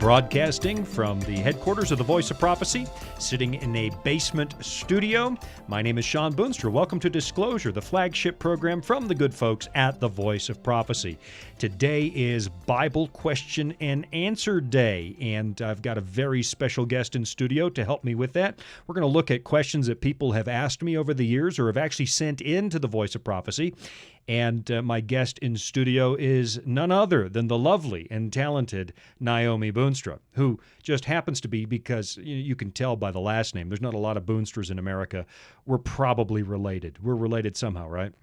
Broadcasting from the headquarters of the Voice of Prophecy, sitting in a basement studio. My name is Sean Boonstra. Welcome to Disclosure, the flagship program from the good folks at the Voice of Prophecy. Today is Bible Question and Answer Day, and I've got a very special guest in studio to help me with that. We're going to look at questions that people have asked me over the years or have actually sent in to the Voice of Prophecy. And my guest in studio is none other than the lovely and talented Naomi Boonstra, who just happens to be, because you can tell by the last name, there's not a lot of Boonstras in America. We're probably related. We're related somehow, right?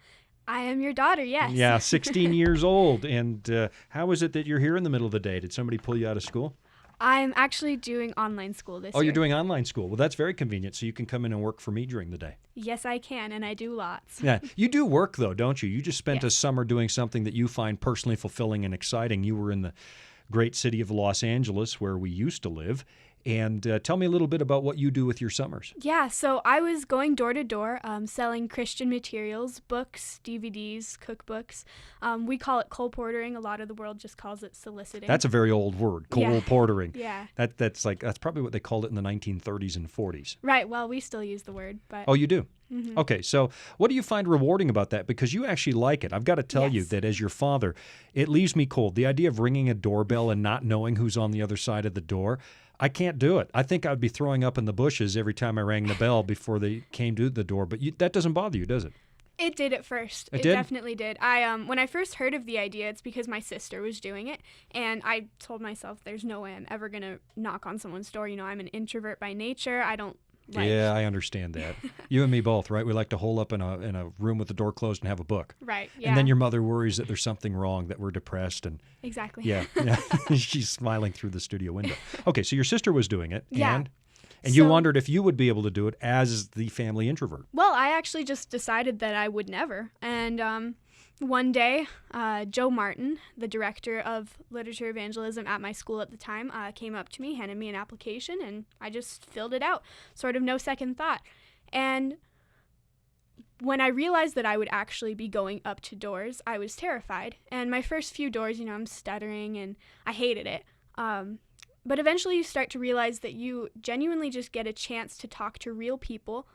I am your daughter, yes. Yeah, 16 years old. And how is it that you're here in the middle of the day? Did somebody pull you out of school? I'm actually doing online school this year. Oh, you're doing online school. Well, that's very convenient, so you can come in and work for me during the day. Yes, I can, and I do lots. Yeah, you do work, though, don't you? You just spent Yes. a summer doing something that you find personally fulfilling and exciting. You were in the great city of Los Angeles, where we used to live. And tell me a little bit about what you do with your summers. Yeah, so I was going door to door, selling Christian materials, books, DVDs, cookbooks. We call it colportering. A lot of the world just calls it soliciting. That's a very old word, colportering. Yeah. That's probably what they called it in the 1930s and 40s. Right, well, we still use the word, but... Oh, you do? Mm-hmm. Okay, so what do you find rewarding about that? Because you actually like it. I've got to tell you Yes. that as your father, it leaves me cold. The idea of ringing a doorbell and not knowing who's on the other side of the door, I can't do it. I think I'd be throwing up in the bushes every time I rang the bell before they came to the door. But that doesn't bother you, does it? It did at first. It It did? definitely did. When I first heard of the idea, it's because my sister was doing it, and I told myself, there's no way I'm ever going to knock on someone's door. You know, I'm an introvert by nature. I don't like... Yeah, I understand that. You and me both, right? We like to hole up in a room with the door closed and have a book. Right, yeah. And then your mother worries that there's something wrong, that we're depressed. And Exactly. yeah. She's smiling through the studio window. Okay, so your sister was doing it. Yeah. And you So- wondered if you would be able to do it as the family introvert. Well, I actually just decided that I would never. And one day, Joe Martin, the director of literature evangelism at my school at the time, came up to me, handed me an application, and I just filled it out, sort of no second thought. And when I realized that I would actually be going up to doors, I was terrified. And my first few doors, you know, I'm stuttering, and I hated it. But eventually you start to realize that you genuinely just get a chance to talk to real people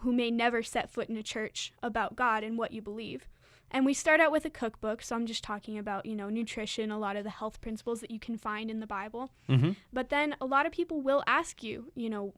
who may never set foot in a church about God and what you believe. And we start out with a cookbook, so I'm just talking about, you know, nutrition, a lot of the health principles that you can find in the Bible. Mm-hmm. But then a lot of people will ask you, you know,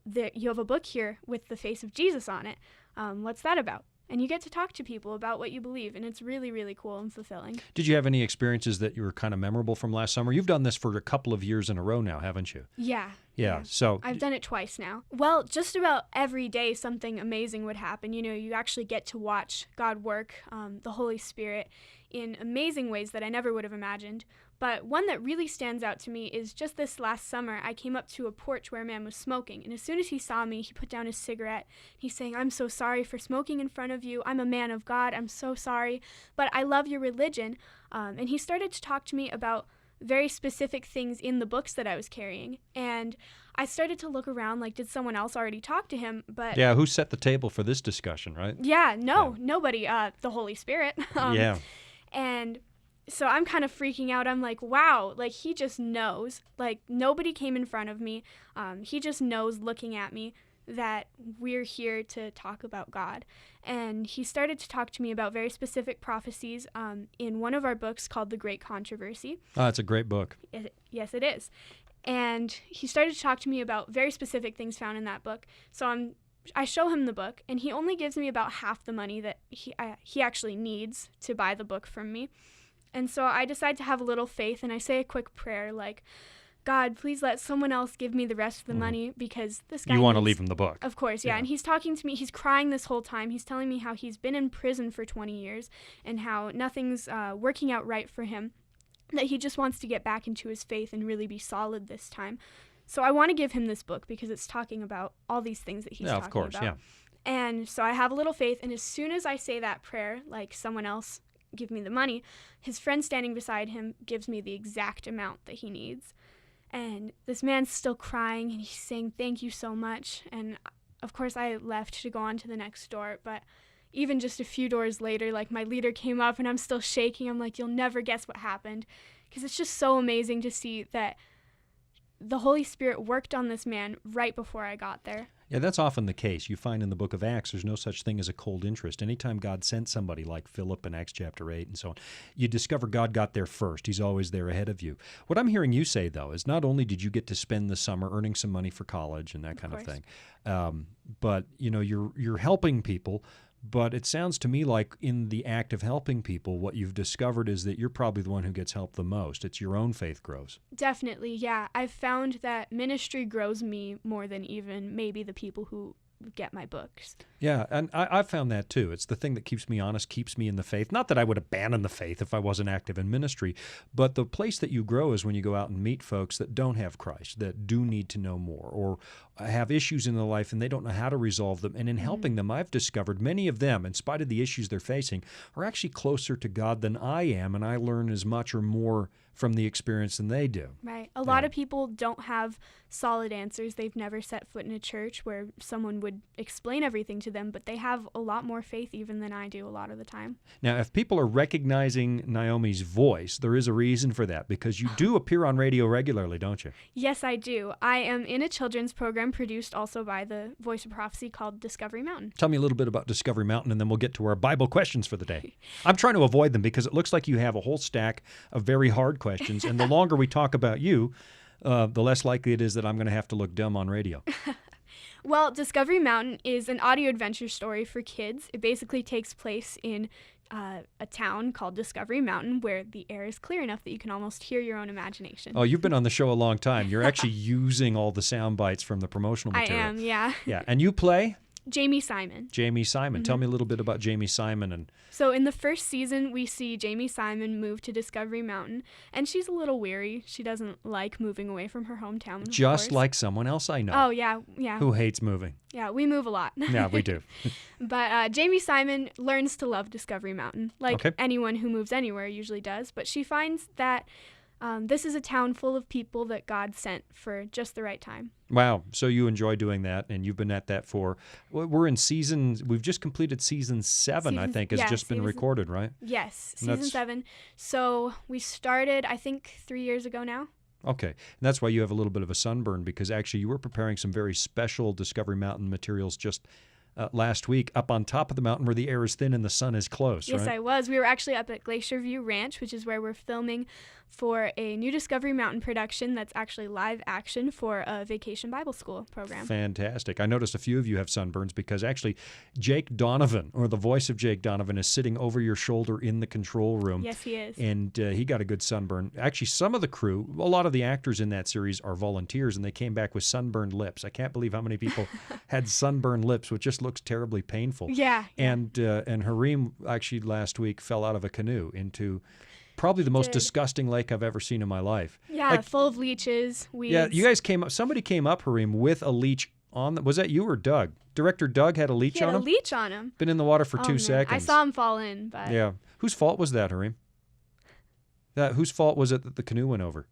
that you have a book here with the face of Jesus on it. What's that about? And you get to talk to people about what you believe, and it's really, really cool and fulfilling. Did you have any experiences that you were kind of memorable from last summer? You've done this for a couple of years in a row now, haven't you? Yeah. Yeah. So I've done it twice now. Well, just about every day something amazing would happen. You know, you actually get to watch God work, the Holy Spirit, in amazing ways that I never would have imagined. But one that really stands out to me is just this last summer, I came up to a porch where a man was smoking. And as soon as he saw me, he put down his cigarette. He's saying, "I'm so sorry for smoking in front of you. I'm a man of God. I'm so sorry. But I love your religion." And he started to talk to me about very specific things in the books that I was carrying. And I started to look around like, did someone else already talk to him? But yeah, who set the table for this discussion, right? yeah, nobody, the Holy Spirit. Yeah. And so I'm kind of freaking out. I'm like, wow, like he just knows. Like nobody came in front of me. He just knows looking at me that we're here to talk about God. And he started to talk to me about very specific prophecies in one of our books called The Great Controversy. Oh, it's a great book. Yes, it is. And he started to talk to me about very specific things found in that book. So I show him the book, and he only gives me about half the money that he actually needs to buy the book from me. And so I decide to have a little faith, and I say a quick prayer like, "God, please let someone else give me the rest of the money, because this guy You want to needs-" leave him the book. Of course, yeah. Yeah. And he's talking to me. He's crying this whole time. He's telling me how he's been in prison for 20 years and how nothing's working out right for him, that he just wants to get back into his faith and really be solid this time. So I want to give him this book because it's talking about all these things that he's Yeah, talking of course, about. yeah. And so I have a little faith, and as soon as I say that prayer, like someone else give me the money, his friend standing beside him gives me the exact amount that he needs. And this man's still crying, and he's saying, "Thank you so much." And of course I left to go on to the next door, but even just a few doors later, like my leader came up and I'm still shaking. I'm like, you'll never guess what happened. Because it's just so amazing to see that the Holy Spirit worked on this man right before I got there. Yeah, that's often the case. You find in the book of Acts, there's no such thing as a cold interest. Anytime God sent somebody like Philip in Acts chapter 8 and so on, you discover God got there first. He's always there ahead of you. What I'm hearing you say, though, is not only did you get to spend the summer earning some money for college and that kind of thing, but you're helping people. But it sounds to me like in the act of helping people, what you've discovered is that you're probably the one who gets helped the most. It's your own faith grows. Definitely, yeah. I've found that ministry grows me more than even maybe the people who get my books. Yeah, and I've found that too. It's the thing that keeps me honest, keeps me in the faith. Not that I would abandon the faith if I wasn't active in ministry, but the place that you grow is when you go out and meet folks that don't have Christ, that do need to know more, or have issues in their life and they don't know how to resolve them. And in helping them, I've discovered many of them, in spite of the issues they're facing, are actually closer to God than I am, and I learn as much or more from the experience than they do. Right. A lot of people don't have solid answers. They've never set foot in a church where someone would explain everything to them, but they have a lot more faith even than I do a lot of the time. Now, if people are recognizing Naomi's voice, there is a reason for that, because you do appear on radio regularly, don't you? Yes, I do. I am in a children's program produced also by the Voice of Prophecy called Discovery Mountain. Tell me a little bit about Discovery Mountain, and then we'll get to our Bible questions for the day. I'm trying to avoid them because it looks like you have a whole stack of very hard questions, and the longer we talk about you, the less likely it is that I'm going to have to look dumb on radio. Well, Discovery Mountain is an audio adventure story for kids. It basically takes place in a town called Discovery Mountain where the air is clear enough that you can almost hear your own imagination. Oh, you've been on the show a long time. You're actually using all the sound bites from the promotional material. I am, yeah. Yeah, and you play? Jamie Simon. Jamie Simon. Tell me a little bit about Jamie Simon. And So in the first season, we see Jamie Simon move to Discovery Mountain, and she's a little weary. She doesn't like moving away from her hometown. Just like someone else I know. Oh, yeah. Who hates moving. Yeah, we move a lot. Yeah, we do. But Jamie Simon learns to love Discovery Mountain, like anyone who moves anywhere usually does. But she finds that this is a town full of people that God sent for just the right time. Wow. So you enjoy doing that, and you've been at that we've just completed season 7, I think, has just been recorded, right? Yes, season 7. So we started, I think, 3 years ago now. Okay. And that's why you have a little bit of a sunburn, because actually you were preparing some very special Discovery Mountain materials just last week up on top of the mountain where the air is thin and the sun is close, Yes, right? I was. We were actually up at Glacier View Ranch, which is where we're filming for a new Discovery Mountain production that's actually live action for a Vacation Bible School program. Fantastic. I noticed a few of you have sunburns because actually Jake Donovan, or the voice of Jake Donovan, is sitting over your shoulder in the control room. Yes, he is. And he got a good sunburn. Actually, some of the crew, a lot of the actors in that series are volunteers, and they came back with sunburned lips. I can't believe how many people had sunburned lips, which just looks terribly painful. Yeah. And Hareem actually last week fell out of a canoe into probably the most disgusting lake I've ever seen in my life. Yeah, full of leeches, weeds. Yeah, you guys came up. Somebody came up, Hareem, with a leach on. Was that you or Doug? Director Doug had a leach on him? He had a leech on him. Been in the water for 2 seconds. I saw him fall in, but... Yeah. Whose fault was that, Hareem? Whose fault was it that the canoe went over?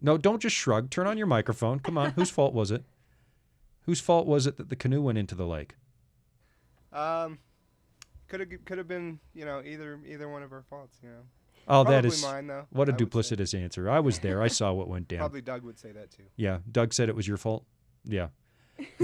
No, don't just shrug. Turn on your microphone. Come on. Whose fault was it? Whose fault was it that the canoe went into the lake? Could have been, either one of our faults, Oh, probably that is mine, though. What a duplicitous answer. I was there. I saw what went down. Probably Doug would say that too. Yeah, Doug said it was your fault. Yeah.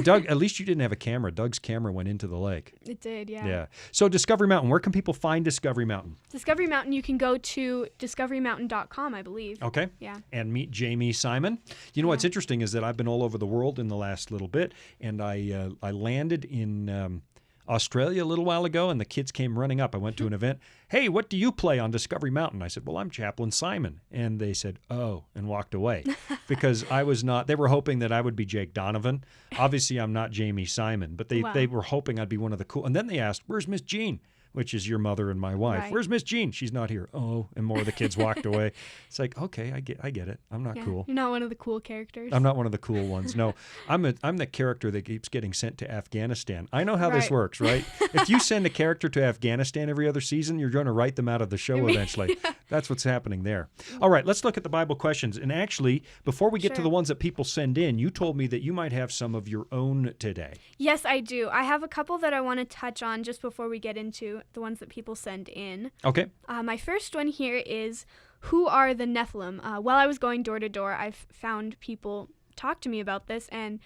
Doug, at least you didn't have a camera. Doug's camera went into the lake. It did, yeah. Yeah. So Discovery Mountain, where can people find Discovery Mountain? Discovery Mountain, you can go to discoverymountain.com, I believe. Okay. Yeah. And meet Jamie Simon. You know what's interesting is that I've been all over the world in the last little bit, and I landed in Australia a little while ago, and the kids came running up. I went to an event. Hey, what do you play on Discovery Mountain? I said, well, I'm Chaplain Simon. And they said, oh, and walked away because I was not. They were hoping that I would be Jake Donovan. Obviously, I'm not Jamie Simon, but they were hoping I'd be one of the cool. And then they asked, where's Miss Jean? Which is your mother and my wife. Right. Where's Miss Jean? She's not here. Oh, and more of the kids walked away. It's like, okay, I get it. I'm not cool. You're not one of the cool characters. I'm not one of the cool ones. No, I'm the character that keeps getting sent to Afghanistan. I know how this works, right? If you send a character to Afghanistan every other season, you're going to write them out of the show eventually. That's what's happening there. All right, let's look at the Bible questions. And actually, before we get to the ones that people send in, you told me that you might have some of your own today. Yes, I do. I have a couple that I want to touch on just before we get into the ones that people send in. Okay. My first one here is, who are the Nephilim? While I was going door to door, I've found people talk to me about this, and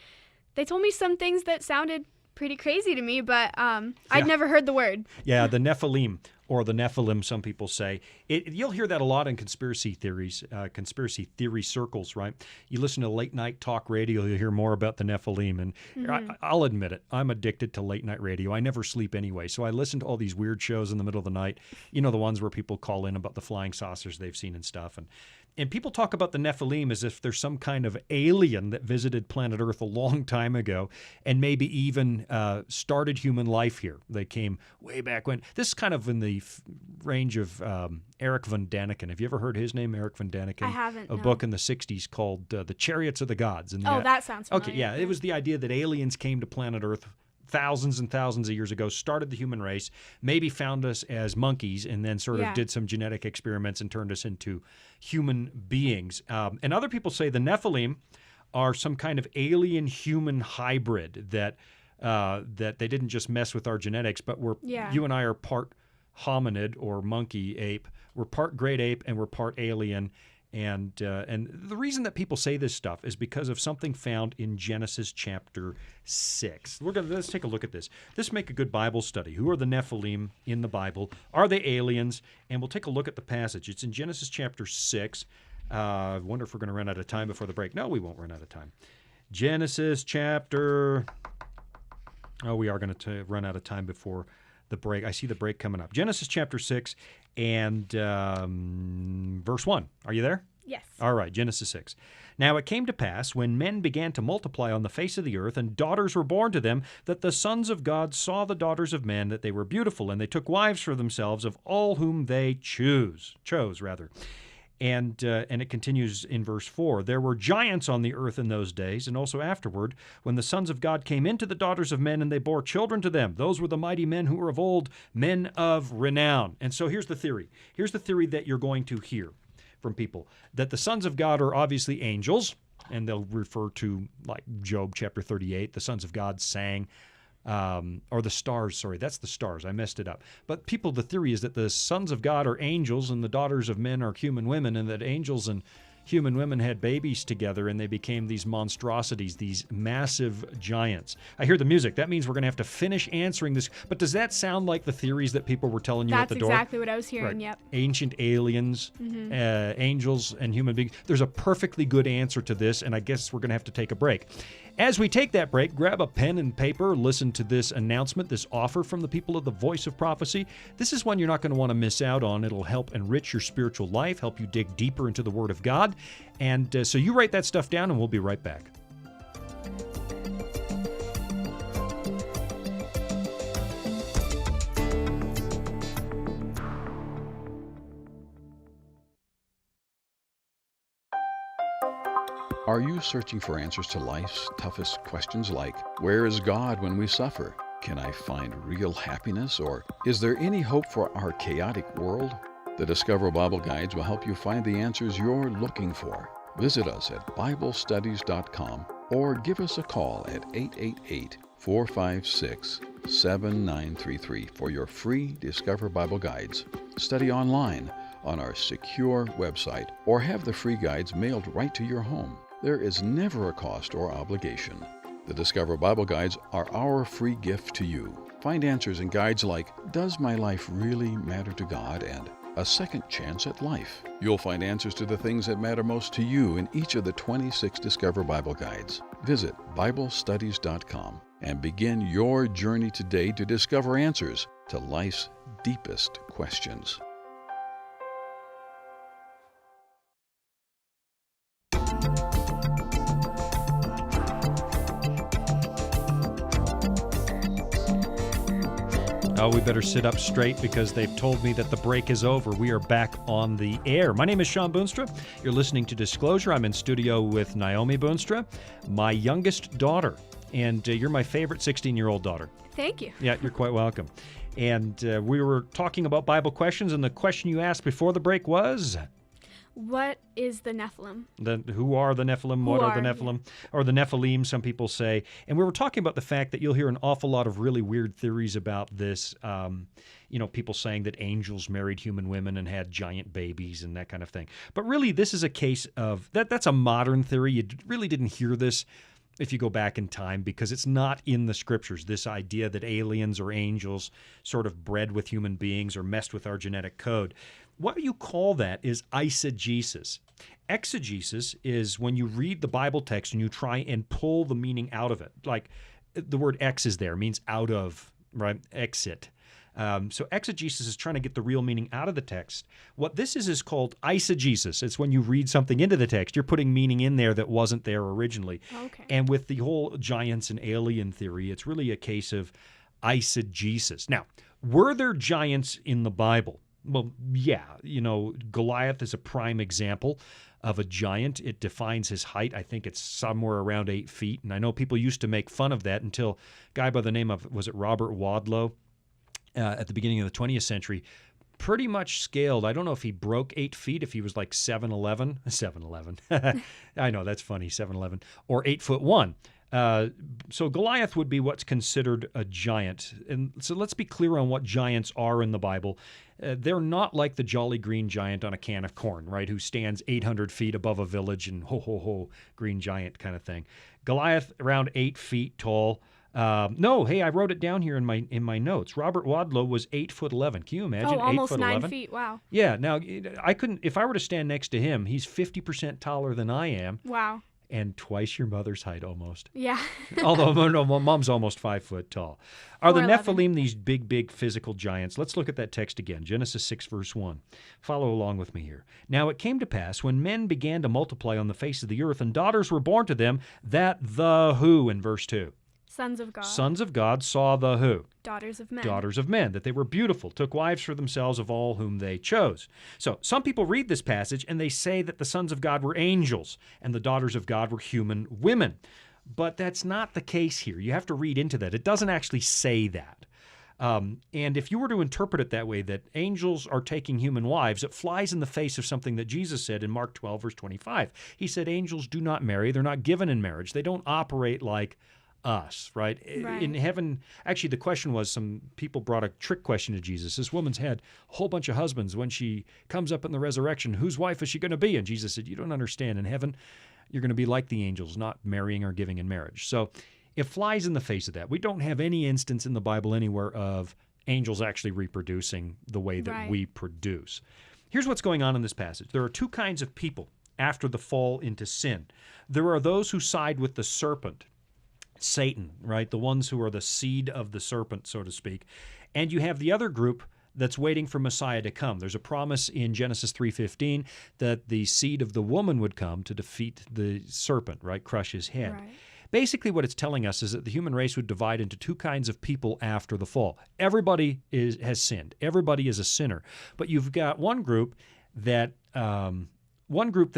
they told me some things that sounded pretty crazy to me, but I'd never heard the word. Yeah, the Nephilim, or the Nephilim, some people say. You'll hear that a lot in conspiracy theories, conspiracy theory circles, right? You listen to late night talk radio, you'll hear more about the Nephilim. And I'll admit it, I'm addicted to late night radio. I never sleep anyway, so I listen to all these weird shows in the middle of the night. You know, the ones where people call in about the flying saucers they've seen and stuff. And people talk about the Nephilim as if there's some kind of alien that visited planet Earth a long time ago and maybe even started human life here. They came way back when. This is kind of in the range of Eric von Daniken. Have you ever heard his name, Eric von Daniken? I haven't, A book in the 60s called The Chariots of the Gods. And that sounds familiar. Okay, yeah. It was the idea that aliens came to planet Earth thousands and thousands of years ago, started the human race, maybe found us as monkeys, and then sort of did some genetic experiments and turned us into human beings. And other people say the Nephilim are some kind of alien-human hybrid that they didn't just mess with our genetics, but you and I are part hominid or monkey ape. We're part great ape and we're part alien. And the reason that people say this stuff is because of something found in Genesis chapter 6. Let's take a look at this. This make a good Bible study. Who are the Nephilim in the Bible? Are they aliens? And we'll take a look at the passage. It's in Genesis chapter 6. I wonder if we're going to run out of time before the break. No, we won't run out of time. Genesis chapter... Oh, we are going to run out of time before the break. I see the break coming up. Genesis chapter 6 and verse 1. Are you there? Yes. All right, Genesis 6. Now it came to pass, when men began to multiply on the face of the earth, and daughters were born to them, that the sons of God saw the daughters of men, that they were beautiful, and they took wives for themselves of all whom they chose. And it continues in verse 4. There were giants on the earth in those days, and also afterward, when the sons of God came into the daughters of men, and they bore children to them. Those were the mighty men who were of old, men of renown. And so here's the theory. Here's the theory that you're going to hear from people, that the sons of God are obviously angels, and they'll refer to, like Job chapter 38, the sons of God sang, or the stars, sorry, that's the stars. I messed it up. But the theory is that the sons of God are angels and the daughters of men are human women, and that angels and human women had babies together and they became these monstrosities, these massive giants. I hear the music. That means we're going to have to finish answering this. But does that sound like the theories that people were telling you at the door? That's exactly what I was hearing, right. Yep. Ancient aliens, angels, and human beings. There's a perfectly good answer to this, and I guess we're going to have to take a break. As we take that break, grab a pen and paper, listen to this announcement, this offer from the people of the Voice of Prophecy. This is one you're not going to want to miss out on. It'll help enrich your spiritual life, help you dig deeper into the Word of God. And so you write that stuff down, and we'll be right back. Are you searching for answers to life's toughest questions like, where is God when we suffer? Can I find real happiness? Or is there any hope for our chaotic world? The Discover Bible Guides will help you find the answers you're looking for. Visit us at BibleStudies.com or give us a call at 888-456-7933 for your free Discover Bible Guides. Study online on our secure website or have the free guides mailed right to your home. There is never a cost or obligation. The Discover Bible Guides are our free gift to you. Find answers in guides like, Does my life really matter to God? And A Second Chance at Life. You'll find answers to the things that matter most to you in each of the 26 Discover Bible Guides. Visit BibleStudies.com and begin your journey today to discover answers to life's deepest questions. Oh, we better sit up straight because they've told me that the break is over. We are back on the air. My name is Sean Boonstra. You're listening to Disclosure. I'm in studio with Naomi Boonstra, my youngest daughter. And you're my favorite 16-year-old daughter. Thank you. Yeah, you're quite welcome. And we were talking about Bible questions, and the question you asked before the break was? What is the Nephilim? Who are the Nephilim? What are the Nephilim? Or the Nephilim, some people say. And we were talking about the fact that you'll hear an awful lot of really weird theories about this. People saying that angels married human women and had giant babies and that kind of thing. But really, this is a case of, that's a modern theory. You really didn't hear this if you go back in time, because it's not in the scriptures, this idea that aliens or angels sort of bred with human beings or messed with our genetic code. What you call that is eisegesis. Exegesis is when you read the Bible text and you try and pull the meaning out of it. Like the word ex is there, means out of, right? Exit. So exegesis is trying to get the real meaning out of the text. What this is called eisegesis. It's when you read something into the text, you're putting meaning in there that wasn't there originally. Okay. And with the whole giants and alien theory, it's really a case of eisegesis. Now, were there giants in the Bible? Well, yeah. Goliath is a prime example of a giant. It defines his height. I think it's somewhere around 8 feet. And I know people used to make fun of that until a guy by the name of, was it Robert Wadlow? At the beginning of the 20th century, pretty much scaled. I don't know if he broke 8 feet, if he was like 7'11". I know, that's funny, 7'11", or 8'1". So Goliath would be what's considered a giant. And so let's be clear on what giants are in the Bible. They're not like the jolly green giant on a can of corn, right, who stands 800 feet above a village and ho, ho, ho, green giant kind of thing. Goliath, around 8 feet tall. No, hey, I wrote it down here in my notes. Robert Wadlow was 8'11". Can you imagine? Oh, almost 8'11"? 9 feet. Wow. Yeah. Now, I couldn't. If I were to stand next to him, he's 50% taller than I am. Wow. And twice your mother's height, almost. Yeah. Although, no, my mom's almost 5 foot tall. Are the 4'11". Nephilim these big physical giants? Let's look at that text again. Genesis 6, verse 1. Follow along with me here. Now it came to pass, when men began to multiply on the face of the earth, and daughters were born to them, that the who in verse 2? Sons of God. Sons of God saw the who? Daughters of men. Daughters of men, that they were beautiful, took wives for themselves of all whom they chose. So some people read this passage and they say that the sons of God were angels and the daughters of God were human women. But that's not the case here. You have to read into that. It doesn't actually say that. And if you were to interpret it that way, that angels are taking human wives, it flies in the face of something that Jesus said in Mark 12, verse 25. He said angels do not marry. They're not given in marriage. They don't operate like us, right? In heaven, actually, the question was, some people brought a trick question to Jesus. This woman's had a whole bunch of husbands. When she comes up in the resurrection, whose wife is she going to be? And Jesus said, you don't understand. In heaven, you're going to be like the angels, not marrying or giving in marriage. So it flies in the face of that. We don't have any instance in the Bible anywhere of angels actually reproducing the way that we produce. Here's what's going on in this passage. There are two kinds of people after the fall into sin. There are those who side with the serpent, Satan, right? The ones who are the seed of the serpent, so to speak. And you have the other group that's waiting for Messiah to come. There's a promise in Genesis 3:15 that the seed of the woman would come to defeat the serpent, right? Crush his head. Right. Basically, what it's telling us is that the human race would divide into two kinds of people after the fall. Everybody has sinned. Everybody is a sinner. But you've got one group that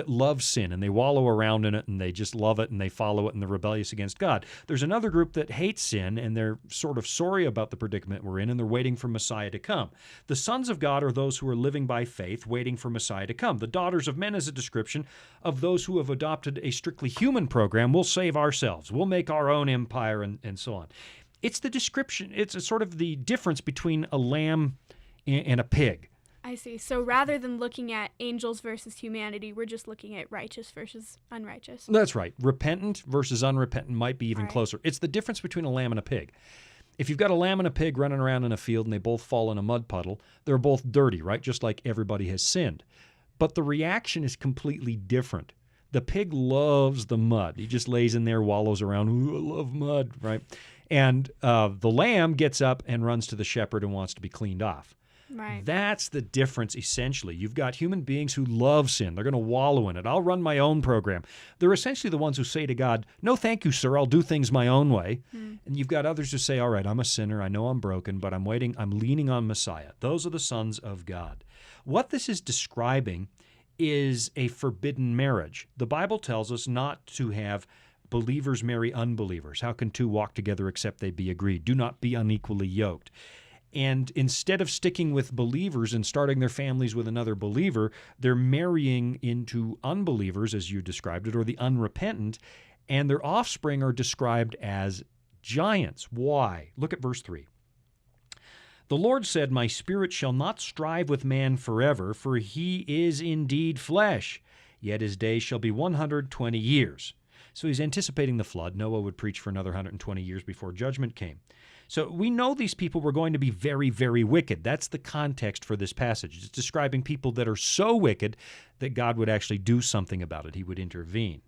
loves sin, and they wallow around in it, and they just love it, and they follow it, and they're rebellious against God. There's another group that hates sin, and they're sort of sorry about the predicament we're in, and they're waiting for Messiah to come. The sons of God are those who are living by faith, waiting for Messiah to come. The daughters of men is a description of those who have adopted a strictly human program. We'll save ourselves. We'll make our own empire, and so on. It's the description. It's a sort of the difference between a lamb and a pig. I see. So rather than looking at angels versus humanity, we're just looking at righteous versus unrighteous. That's right. Repentant versus unrepentant might be even closer. It's the difference between a lamb and a pig. If you've got a lamb and a pig running around in a field and they both fall in a mud puddle, they're both dirty, right? Just like everybody has sinned. But the reaction is completely different. The pig loves the mud. He just lays in there, wallows around. Ooh, I love mud, right? And the lamb gets up and runs to the shepherd and wants to be cleaned off. Right. That's the difference, essentially. You've got human beings who love sin. They're going to wallow in it. I'll run my own program. They're essentially the ones who say to God, no, thank you, sir. I'll do things my own way. And you've got others who say, all right, I'm a sinner. I know I'm broken, but I'm leaning on Messiah. Those are the sons of God. What this is describing is a forbidden marriage. The Bible tells us not to have believers marry unbelievers. How can two walk together except they be agreed? Do not be unequally yoked. And instead of sticking with believers and starting their families with another believer, they're marrying into unbelievers, as you described it, or the unrepentant, and their offspring are described as giants. Why? Look at verse 3. The Lord said, My spirit shall not strive with man forever, for he is indeed flesh, yet his days shall be 120 years. So he's anticipating the flood. Noah would preach for another 120 years before judgment came. So we know these people were going to be very, very wicked. That's the context for this passage. It's describing people that are so wicked that God would actually do something about it. He would intervene.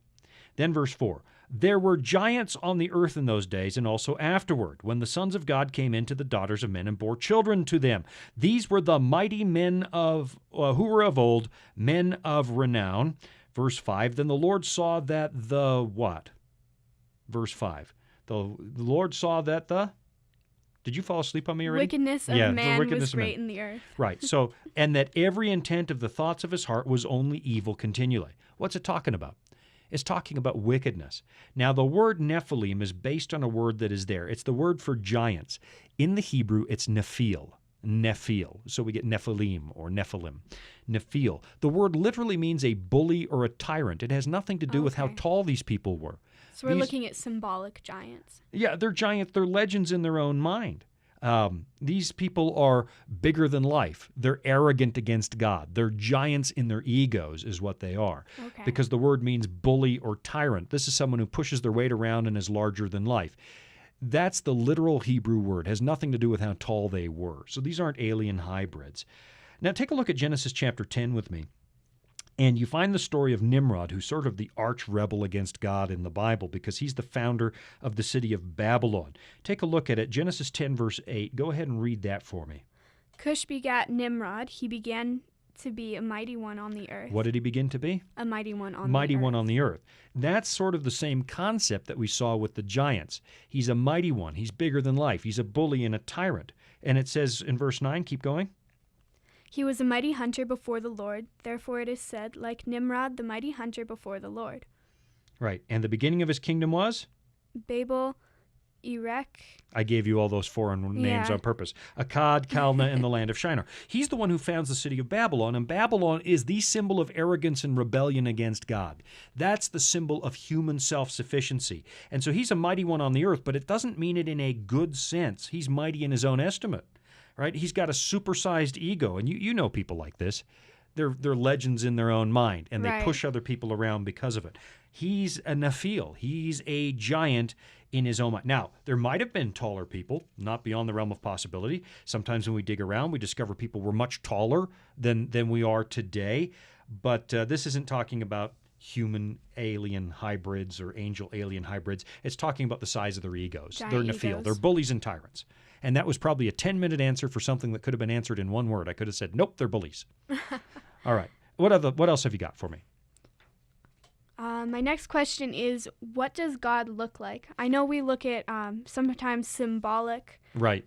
Then verse 4, There were giants on the earth in those days and also afterward, when the sons of God came into the daughters of men and bore children to them. These were the mighty men of who were of old, men of renown. Verse 5, Then the Lord saw that the what? Verse 5, The Lord saw that the... Did you fall asleep on me already? Wickedness of man was great in the earth. Right. So, and that every intent of the thoughts of his heart was only evil continually. What's it talking about? It's talking about wickedness. Now, the word Nephilim is based on a word that is there. It's the word for giants. In the Hebrew, it's Nephil. Nephil. So we get Nephilim or Nephilim. Nephil. The word literally means a bully or a tyrant. It has nothing to do with how tall these people were. So we're looking at symbolic giants. Yeah, they're giants. They're legends in their own mind. These people are bigger than life. They're arrogant against God. They're giants in their egos is what they are. Okay. Because the word means bully or tyrant. This is someone who pushes their weight around and is larger than life. That's the literal Hebrew word. It has nothing to do with how tall they were. So these aren't alien hybrids. Now take a look at Genesis chapter 10 with me. And you find the story of Nimrod, who's sort of the arch rebel against God in the Bible because he's the founder of the city of Babylon. Take a look at it. Genesis 10, verse 8. Go ahead and read that for me. Cush begat Nimrod. He began to be a mighty one on the earth. What did he begin to be? A mighty one on the earth. Mighty one on the earth. That's sort of the same concept that we saw with the giants. He's a mighty one. He's bigger than life. He's a bully and a tyrant. And it says in verse 9, keep going. He was a mighty hunter before the Lord. Therefore it is said, like Nimrod, the mighty hunter before the Lord. Right. And the beginning of his kingdom was? Babel, Erech. I gave you all those foreign names on purpose. Akkad, Calneh, and the land of Shinar. He's the one who founds the city of Babylon, and Babylon is the symbol of arrogance and rebellion against God. That's the symbol of human self-sufficiency. And so he's a mighty one on the earth, but it doesn't mean it in a good sense. He's mighty in his own estimate. Right? He's got a supersized ego, and you know people like this. They're legends in their own mind, and they push other people around because of it. He's a Nephil. He's a giant in his own mind. Now, there might have been taller people, not beyond the realm of possibility. Sometimes when we dig around, we discover people were much taller than we are today. But this isn't talking about human alien hybrids or angel alien hybrids. It's talking about the size of their egos. They're Nephil. They're bullies and tyrants. And that was probably a 10-minute answer for something that could have been answered in one word. I could have said, nope, they're bullies. All right. What else have you got for me? My next question is, what does God look like? I know we look at sometimes symbolic. Right.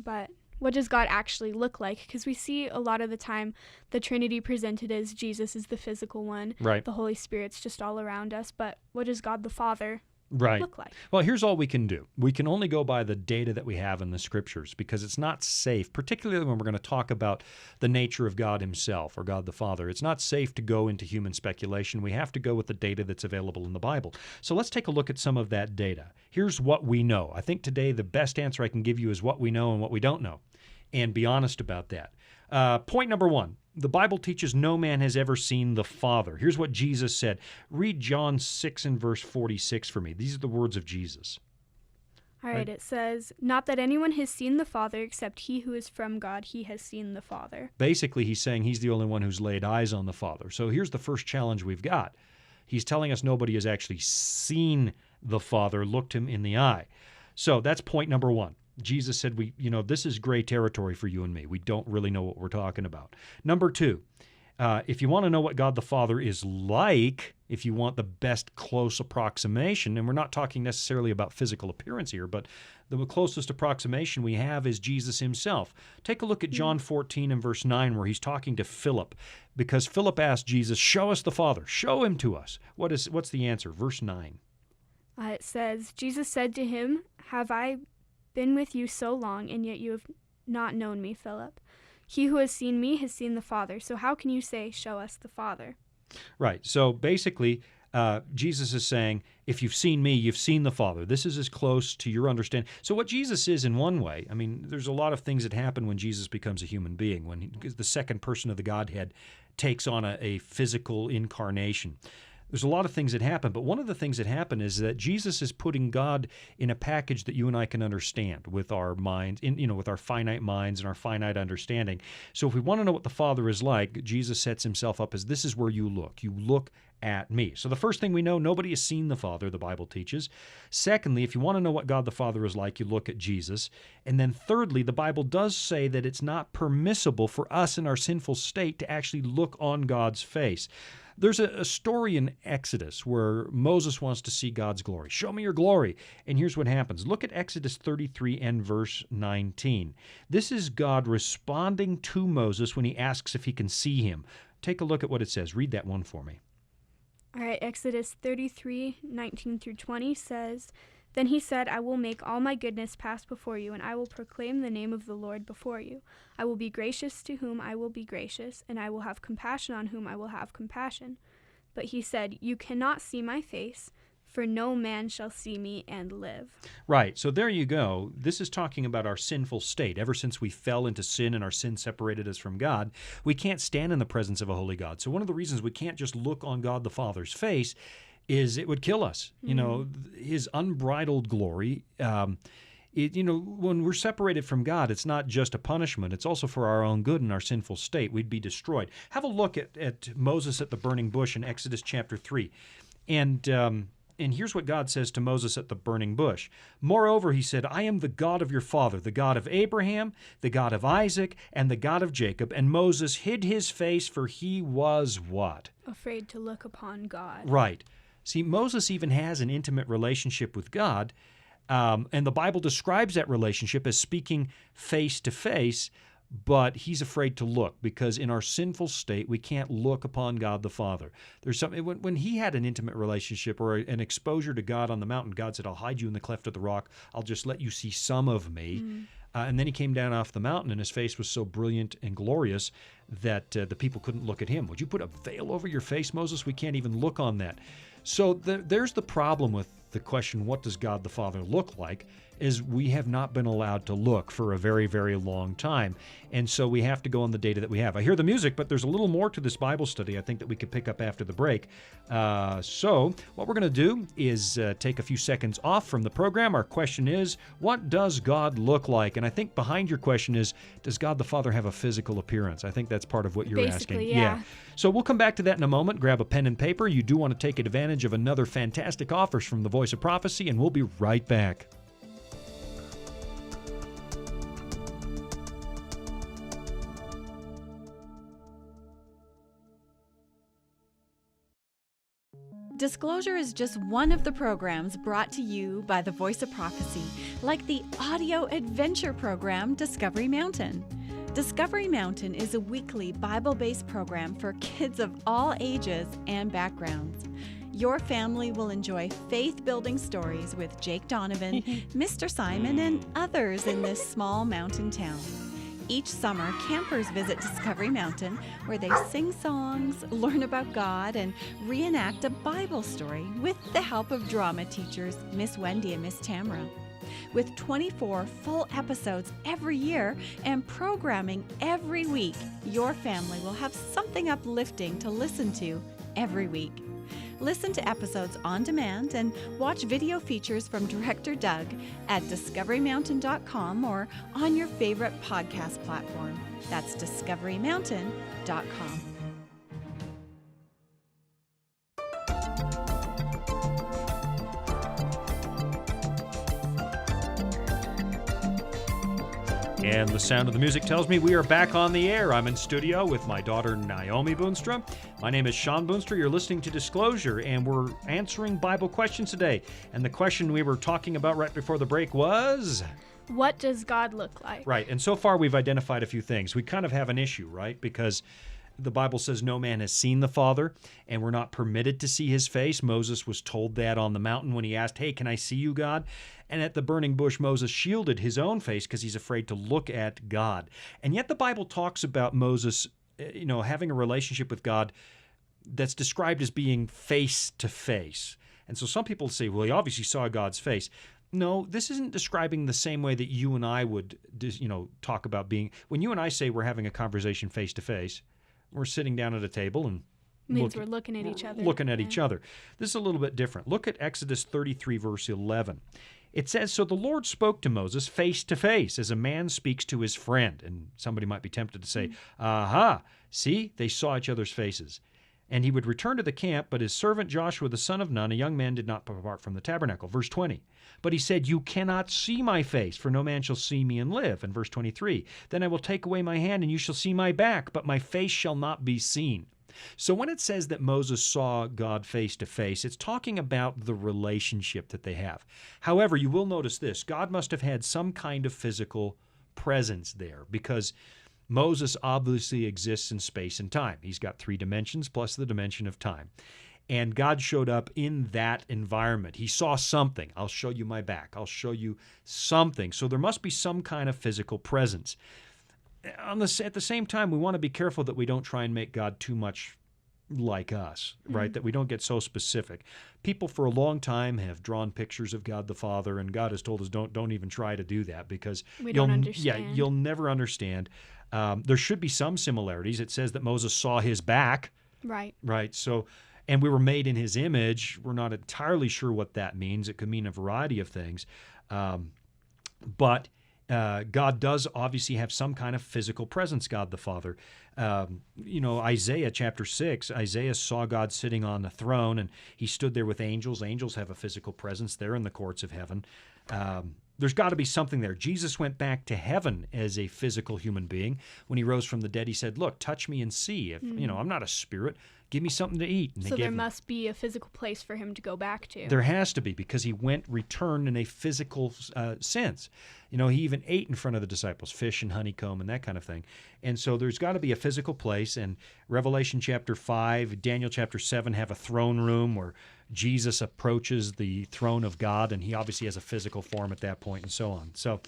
But what does God actually look like? Because we see a lot of the time the Trinity presented as Jesus is the physical one. Right. The Holy Spirit's just all around us. But what does God the Father look like? Well, here's all we can do. We can only go by the data that we have in the Scriptures because it's not safe, particularly when we're going to talk about the nature of God himself or God the Father. It's not safe to go into human speculation. We have to go with the data that's available in the Bible. So let's take a look at some of that data. Here's what we know. I think today the best answer I can give you is what we know and what we don't know, and be honest about that. Point number one. The Bible teaches no man has ever seen the Father. Here's what Jesus said. Read John 6 and verse 46 for me. These are the words of Jesus. All right, it says, not that anyone has seen the Father except he who is from God, he has seen the Father. Basically, he's saying he's the only one who's laid eyes on the Father. So here's the first challenge we've got. He's telling us nobody has actually seen the Father, looked him in the eye. So that's point number one. Jesus said, this is gray territory for you and me. We don't really know what we're talking about. Number two, if you want to know what God the Father is like, if you want the best close approximation, and we're not talking necessarily about physical appearance here, but the closest approximation we have is Jesus himself. Take a look at John 14 and verse 9 where he's talking to Philip, because Philip asked Jesus, show us the Father, show him to us. What's the answer? Verse 9. It says, Jesus said to him, have I been with you so long, and yet you have not known me, Philip. He who has seen me has seen the Father. So how can you say, 'Show us the Father'?" Right. So basically, Jesus is saying, if you've seen me, you've seen the Father. This is as close to your understanding. So what Jesus is in one way, I mean, there's a lot of things that happen when Jesus becomes a human being, when the second person of the Godhead takes on a physical incarnation. There's a lot of things that happen, but one of the things that happen is that Jesus is putting God in a package that you and I can understand with our minds, with our finite minds and our finite understanding. So if we want to know what the Father is like, Jesus sets himself up as, this is where you look. You look at me. So the first thing we know, nobody has seen the Father, the Bible teaches. Secondly, if you want to know what God the Father is like, you look at Jesus. And then thirdly, the Bible does say that it's not permissible for us in our sinful state to actually look on God's face. There's a story in Exodus where Moses wants to see God's glory. Show me your glory. And here's what happens. Look at Exodus 33 and verse 19. This is God responding to Moses when he asks if he can see him. Take a look at what it says. Read that one for me. All right, Exodus 33:19 through 20 says, "Then he said, I will make all my goodness pass before you, and I will proclaim the name of the Lord before you. I will be gracious to whom I will be gracious, and I will have compassion on whom I will have compassion. But he said, You cannot see my face, for no man shall see me and live." Right. So there you go. This is talking about our sinful state. Ever since we fell into sin and our sin separated us from God, we can't stand in the presence of a holy God. So one of the reasons we can't just look on God the Father's face is it would kill us. His unbridled glory. When we're separated from God, it's not just a punishment. It's also for our own good and our sinful state. We'd be destroyed. Have a look at Moses at the burning bush in Exodus chapter 3. And here's what God says to Moses at the burning bush. "Moreover, he said, I am the God of your father, the God of Abraham, the God of Isaac, and the God of Jacob. And Moses hid his face, for he was" what? Afraid to look upon God. Right. See, Moses even has an intimate relationship with God, and the Bible describes that relationship as speaking face to face, but he's afraid to look because in our sinful state, we can't look upon God the Father. There's something when he had an intimate relationship or an exposure to God on the mountain, God said, "I'll hide you in the cleft of the rock. I'll just let you see some of me." And then he came down off the mountain, and his face was so brilliant and glorious that the people couldn't look at him. "Would you put a veil over your face, Moses? We can't even look on that." So there's the problem with the question, what does God the Father look like, is we have not been allowed to look for a very, very long time. And so we have to go on the data that we have. I hear the music, but there's a little more to this Bible study I think that we could pick up after the break. So what we're going to do is take a few seconds off from the program. Our question is, what does God look like? And I think behind your question is, does God the Father have a physical appearance? I think that's part of what you're asking. Yeah. So we'll come back to that in a moment. Grab a pen and paper. You do want to take advantage of another fantastic offers from the Voice of Prophecy, and we'll be right back. Disclosure is just one of the programs brought to you by the Voice of Prophecy, like the audio adventure program Discovery Mountain. Discovery Mountain is a weekly Bible-based program for kids of all ages and backgrounds. Your family will enjoy faith-building stories with Jake Donovan, Mr. Simon, and others in this small mountain town. Each summer, campers visit Discovery Mountain, where they sing songs, learn about God, and reenact a Bible story with the help of drama teachers Miss Wendy and Miss Tamara. With 24 full episodes every year and programming every week, your family will have something uplifting to listen to every week. Listen to episodes on demand and watch video features from Director Doug at discoverymountain.com or on your favorite podcast platform. That's discoverymountain.com. And the sound of the music tells me we are back on the air. I'm in studio with my daughter, Naomi Boonstra. My name is Sean Boonstra. You're listening to Disclosure, and we're answering Bible questions today. And the question we were talking about right before the break was... What does God look like? Right, and so far we've identified a few things. We kind of have an issue, right? Because the Bible says no man has seen the Father, and we're not permitted to see his face. Moses was told that on the mountain when he asked, hey, can I see you, God? And at the burning bush, Moses shielded his own face because he's afraid to look at God. And yet the Bible talks about Moses, having a relationship with God that's described as being face to face. And so some people say, well, he obviously saw God's face. No, this isn't describing the same way that you and I would, talk about being. When you and I say we're having a conversation face to face, we're sitting down at a table and we're looking at each other. Each other. This is a little bit different. Look at Exodus 33, verse 11. It says, so the Lord spoke to Moses face to face as a man speaks to his friend. And somebody might be tempted to say, aha, see, they saw each other's faces. And he would return to the camp, but his servant Joshua, the son of Nun, a young man, did not depart from the tabernacle. Verse 20. But he said, you cannot see my face, for no man shall see me and live. And verse 23. Then I will take away my hand, and you shall see my back, but my face shall not be seen. So when it says that Moses saw God face to face, it's talking about the relationship that they have. However, you will notice this. God must have had some kind of physical presence there, because Moses obviously exists in space and time. He's got 3 dimensions plus the dimension of time. And God showed up in that environment. He saw something. I'll show you my back. I'll show you something. So there must be some kind of physical presence. At the same time, we want to be careful that we don't try and make God too much like us, right? That we don't get so specific. People for a long time have drawn pictures of God the Father, and God has told us don't even try to do that, because we don't understand. Yeah, you'll never understand. There should be some similarities. It says that Moses saw his back. Right. Right. So, and we were made in his image. We're not entirely sure what that means. It could mean a variety of things. But God does obviously have some kind of physical presence, God the Father. Isaiah chapter 6, Isaiah saw God sitting on the throne, and he stood there with angels. Angels have a physical presence. They're in the courts of heaven. There's got to be something there. Jesus went back to heaven as a physical human being. When he rose from the dead, he said, look, touch me and see. If I'm not a spirit, give me something to eat. And so there must be a physical place for him to go back to. There has to be, because he returned in a physical sense. He even ate in front of the disciples, fish and honeycomb and that kind of thing. And so there's got to be a physical place. And Revelation chapter 5, Daniel chapter 7 have a throne room where Jesus approaches the throne of God, and he obviously has a physical form at that point and so on. So,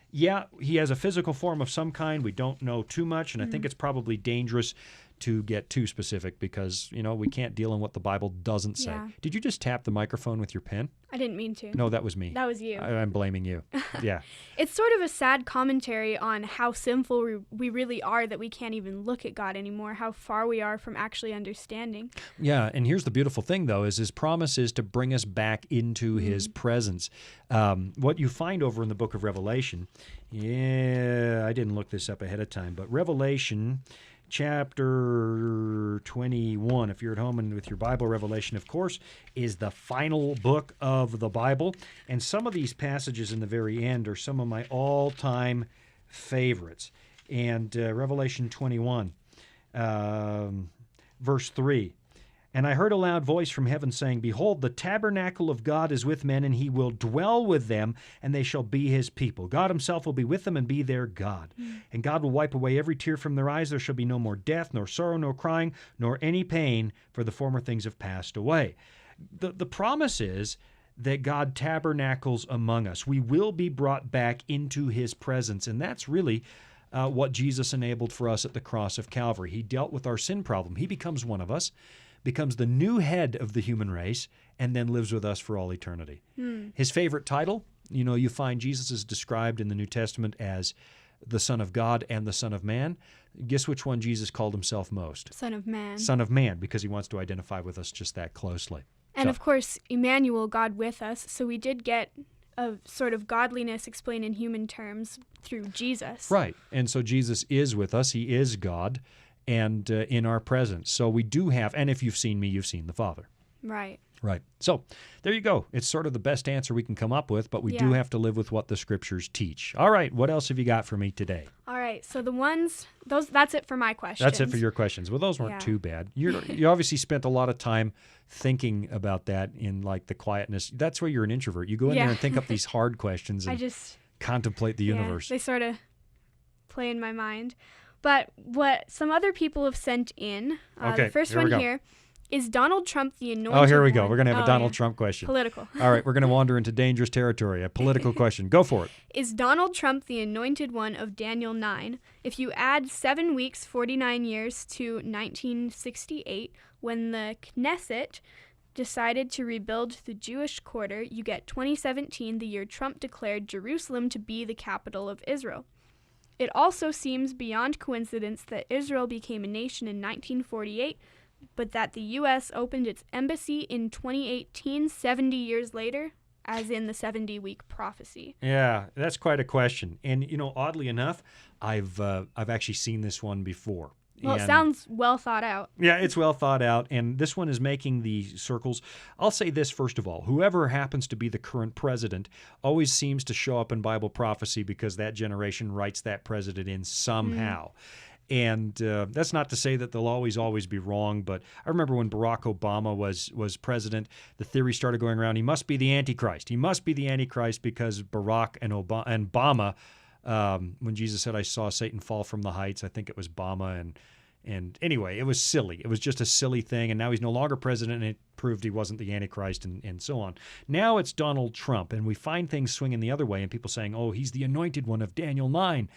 yeah, he has a physical form of some kind. We don't know too much, and I think it's probably dangerous to get too specific, because, we can't deal in what the Bible doesn't say. Yeah. Did you just tap the microphone with your pen? I didn't mean to. No, that was me. That was you. I'm blaming you. Yeah. It's sort of a sad commentary on how sinful we really are, that we can't even look at God anymore, how far we are from actually understanding. Yeah, and here's the beautiful thing, though, is his promise is to bring us back into his presence. What you find over in the book of Revelation, I didn't look this up ahead of time, but Revelation chapter 21, if you're at home and with your Bible, Revelation, of course, is the final book of the Bible. And some of these passages in the very end are some of my all-time favorites. And Revelation 21, verse 3, and I heard a loud voice from heaven saying, behold, the tabernacle of God is with men, and he will dwell with them, and they shall be his people. God himself will be with them and be their God. And God will wipe away every tear from their eyes. There shall be no more death, nor sorrow, nor crying, nor any pain, for the former things have passed away. The promise is that God tabernacles among us. We will be brought back into his presence, and that's really what Jesus enabled for us at the cross of Calvary. He dealt with our sin problem. He becomes one of us, becomes the new head of the human race, and then lives with us for all eternity. His favorite title, you find Jesus is described in the New Testament as the Son of God and the Son of Man. Guess which one Jesus called himself most? Son of Man. Son of Man, because he wants to identify with us just that closely. And of course, Emmanuel, God with us, so we did get a sort of godliness explained in human terms through Jesus. Right, and so Jesus is with us. He is God, and in our presence. So we do have, and if you've seen me, you've seen the Father. Right. Right. So there you go. It's sort of the best answer we can come up with, but we do have to live with what the Scriptures teach. All right, what else have you got for me today? All right, so that's it for my questions. That's it for your questions. Well, those weren't too bad. You obviously spent a lot of time thinking about that in like the quietness. That's why you're an introvert. You go in there and think up these hard questions and I just contemplate the universe. They sort of play in my mind. But what some other people have sent in, Okay, the first here we one go. here, is Donald Trump the anointed Oh, here we go. one? We're going to have a Oh, Donald yeah. Trump question. Political. All right, we're going to wander into dangerous territory, a political question. Go for it. Is Donald Trump the anointed one of Daniel 9? If you add 7 weeks, 49 years to 1968, when the Knesset decided to rebuild the Jewish quarter, you get 2017, the year Trump declared Jerusalem to be the capital of Israel. It also seems beyond coincidence that Israel became a nation in 1948, but that the U.S. opened its embassy in 2018, 70 years later, as in the 70-week prophecy. Yeah, that's quite a question. And, oddly enough, I've actually seen this one before. Well, it And- sounds well thought out. Yeah, it's well thought out, and this one is making the circles. I'll say this first of all. Whoever happens to be the current president always seems to show up in Bible prophecy because that generation writes that president in somehow. And that's not to say that they'll always be wrong, but I remember when Barack Obama was president, the theory started going around, he must be the Antichrist. He must be the Antichrist because Barack and Obama, when Jesus said, I saw Satan fall from the heights, I think it was Obama, and anyway, it was silly. It was just a silly thing, and now he's no longer president, and it proved he wasn't the Antichrist, and so on. Now it's Donald Trump, and we find things swinging the other way, and people saying, oh, he's the anointed one of Daniel 9,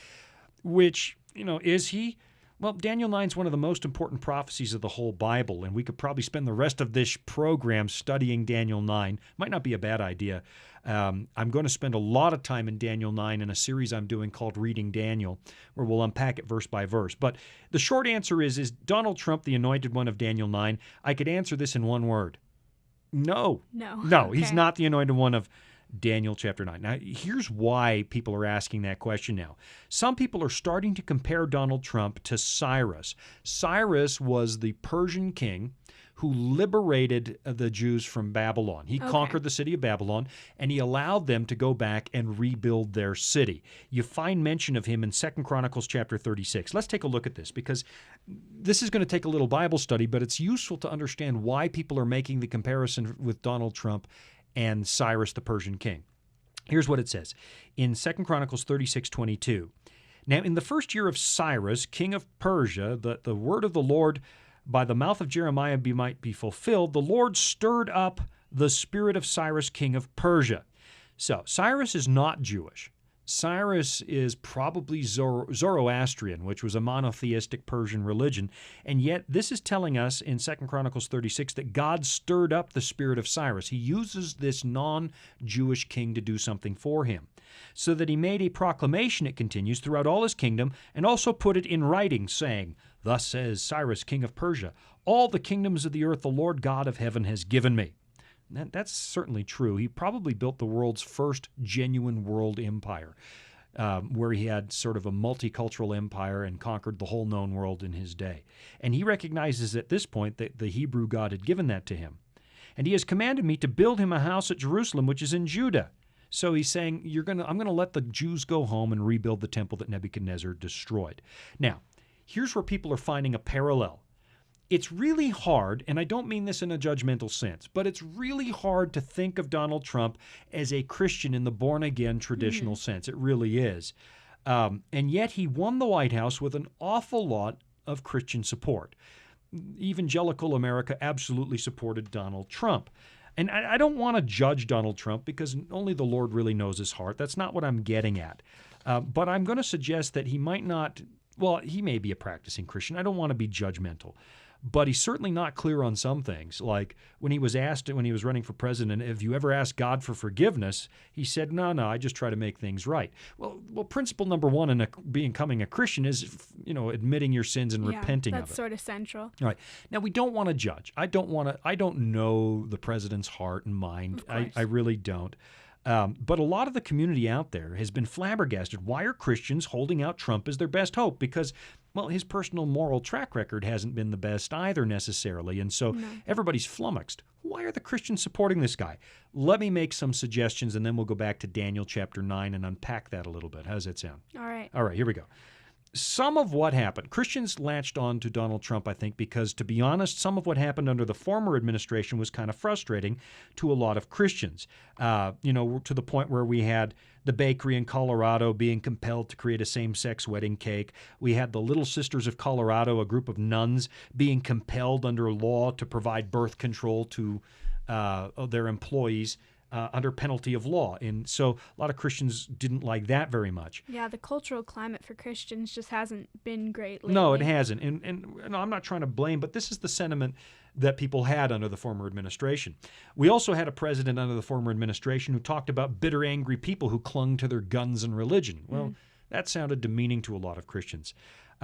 which, is he? Well, Daniel 9 is one of the most important prophecies of the whole Bible, and we could probably spend the rest of this program studying Daniel 9. Might not be a bad idea. I'm going to spend a lot of time in Daniel 9 in a series I'm doing called Reading Daniel, where we'll unpack it verse by verse. But the short answer is Donald Trump the anointed one of Daniel 9? I could answer this in one word. No. No. No, he's Okay. not the anointed one of Daniel chapter 9. Now, here's why people are asking that question now. Some people are starting to compare Donald Trump to Cyrus. Cyrus was the Persian king who liberated the Jews from Babylon. He conquered the city of Babylon, and he allowed them to go back and rebuild their city. You find mention of him in 2 Chronicles chapter 36. Let's take a look at this, because this is going to take a little Bible study, but it's useful to understand why people are making the comparison with Donald Trump and Cyrus the Persian king. Here's what it says in 2 Chronicles 36:22. Now, in the first year of Cyrus, king of Persia, the word of the Lord by the mouth of Jeremiah might be fulfilled, the Lord stirred up the spirit of Cyrus, king of Persia. So, Cyrus is not Jewish. Cyrus is probably Zoroastrian, which was a monotheistic Persian religion, and yet this is telling us in 2 Chronicles 36 that God stirred up the spirit of Cyrus. He uses this non-Jewish king to do something for him, so that he made a proclamation, it continues, throughout all his kingdom, and also put it in writing, saying, Thus says Cyrus, king of Persia, all the kingdoms of the earth the Lord God of heaven has given me. That's certainly true. He probably built the world's first genuine world empire, where he had sort of a multicultural empire and conquered the whole known world in his day. And he recognizes at this point that the Hebrew God had given that to him. And he has commanded me to build him a house at Jerusalem, which is in Judah. So he's saying, I'm going to let the Jews go home and rebuild the temple that Nebuchadnezzar destroyed. Now, here's where people are finding a parallel. It's really hard, and I don't mean this in a judgmental sense, but it's really hard to think of Donald Trump as a Christian in the born-again traditional sense. It really is. And yet he won the White House with an awful lot of Christian support. Evangelical America absolutely supported Donald Trump. And I don't want to judge Donald Trump because only the Lord really knows his heart. That's not what I'm getting at. But I'm going to suggest that he might not, well, he may be a practicing Christian. I don't want to be judgmental. But he's certainly not clear on some things. Like when he was asked, when he was running for president, have you ever asked God for forgiveness? He said, no, I just try to make things right. Well, principle number one in becoming a Christian is, admitting your sins and repenting of it. That's sort of central. All right. Now, we don't want to judge. I don't know the president's heart and mind. I really don't. But a lot of the community out there has been flabbergasted. Why are Christians holding out Trump as their best hope? Because, well, his personal moral track record hasn't been the best either necessarily. And so everybody's flummoxed. Why are the Christians supporting this guy? Let me make some suggestions, and then we'll go back to Daniel chapter 9 and unpack that a little bit. How does that sound? All right. All right, here we go. some of what happened, Christians latched on to Donald Trump, I think, because, to be honest, some of what happened under the former administration was kind of frustrating to a lot of Christians. To the point where we had the bakery in Colorado being compelled to create a same-sex wedding cake. We had the Little Sisters of Colorado, a group of nuns, being compelled under law to provide birth control to their employees under penalty of law. And so a lot of Christians didn't like that very much. Yeah, the cultural climate for Christians just hasn't been great lately. No, it hasn't. And I'm not trying to blame, but this is the sentiment that people had under the former administration. We also had a president under the former administration who talked about bitter, angry people who clung to their guns and religion. Well, that sounded demeaning to a lot of Christians.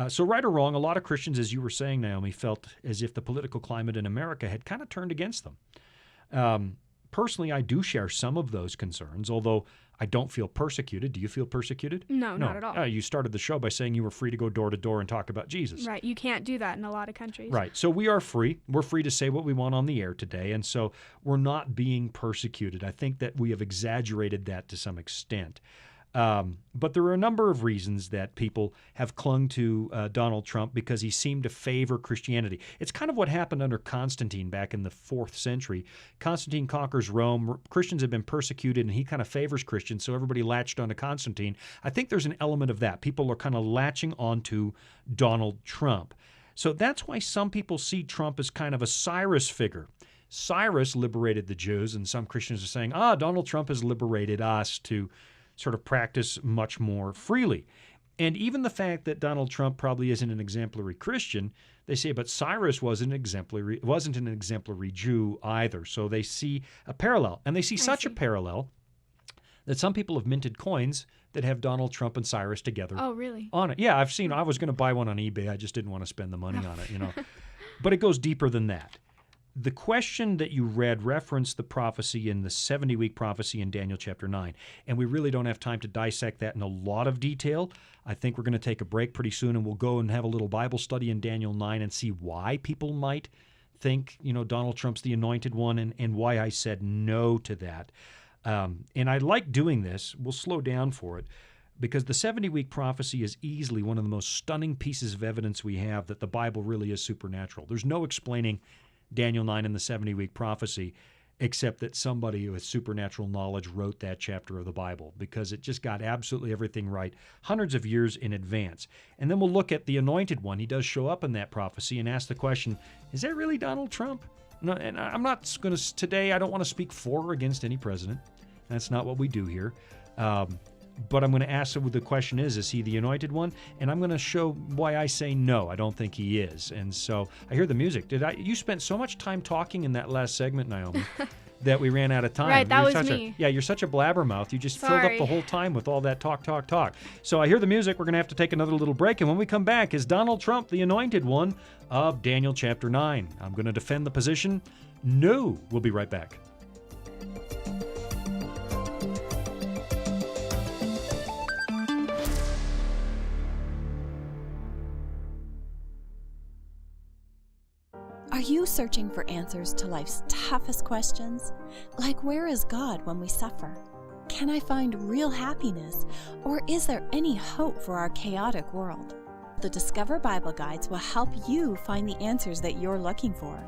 So right or wrong, a lot of Christians, as you were saying, Naomi, felt as if the political climate in America had kind of turned against them. Personally, I do share some of those concerns, although I don't feel persecuted. Do you feel persecuted? No, not at all. You started the show by saying you were free to go door to door and talk about Jesus. Right. You can't do that in a lot of countries. Right. So we are free. We're free to say what we want on the air today, and so we're not being persecuted. I think that we have exaggerated that to some extent. But there are a number of reasons that people have clung to Donald Trump because he seemed to favor Christianity. It's kind of what happened under Constantine back in the 4th century. Constantine conquers Rome. Christians have been persecuted, and he kind of favors Christians, so everybody latched onto Constantine. I think there's an element of that. People are kind of latching onto Donald Trump. So that's why some people see Trump as kind of a Cyrus figure. Cyrus liberated the Jews, and some Christians are saying, Donald Trump has liberated us to sort of practice much more freely. And even the fact that Donald Trump probably isn't an exemplary Christian, they say, but Cyrus wasn't an exemplary Jew either. So they see a parallel. And they see such a parallel that some people have minted coins that have Donald Trump and Cyrus together. Oh, really? On it. Yeah, I've seen. I was going to buy one on eBay. I just didn't want to spend the money on it, But it goes deeper than that. The question that you read referenced the prophecy in the 70-week prophecy in Daniel chapter 9, and we really don't have time to dissect that in a lot of detail. I think we're going to take a break pretty soon, and we'll go and have a little Bible study in Daniel 9 and see why people might think, Donald Trump's the anointed one, and why I said no to that. And I like doing this. We'll slow down for it, because the 70-week prophecy is easily one of the most stunning pieces of evidence we have that the Bible really is supernatural. There's no explaining Daniel 9 and the 70-week prophecy, except that somebody with supernatural knowledge wrote that chapter of the Bible, because it just got absolutely everything right hundreds of years in advance. And then we'll look at the anointed one. He does show up in that prophecy and ask the question, is that really Donald Trump? No, and I'm not going to, today I don't want to speak for or against any president. That's not what we do here. But I'm going to ask the question is he the anointed one? And I'm going to show why I say no, I don't think he is. And so I hear the music. You spent so much time talking in that last segment, Naomi, that we ran out of time. Right, that was me. You're such a blabbermouth. You just filled up the whole time with all that talk. So I hear the music. We're going to have to take another little break. And when we come back, is Donald Trump the anointed one of Daniel chapter 9? I'm going to defend the position. No. We'll be right back. Are you searching for answers to life's toughest questions? Like, where is God when we suffer? Can I find real happiness? Or is there any hope for our chaotic world? The Discover Bible Guides will help you find the answers that you're looking for.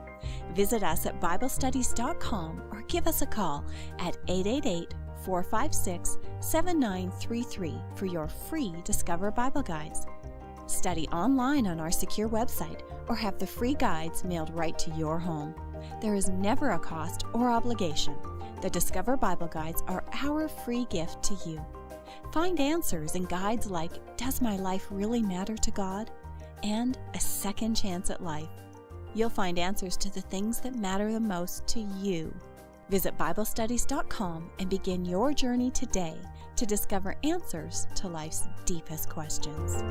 Visit us at BibleStudies.com or give us a call at 888-456-7933 for your free Discover Bible Guides. Study online on our secure website or have the free guides mailed right to your home. There is never a cost or obligation. The Discover Bible Guides are our free gift to you. Find answers in guides like Does My Life Really Matter to God? And A Second Chance at Life. You'll find answers to the things that matter the most to you. Visit BibleStudies.com and begin your journey today to discover answers to life's deepest questions.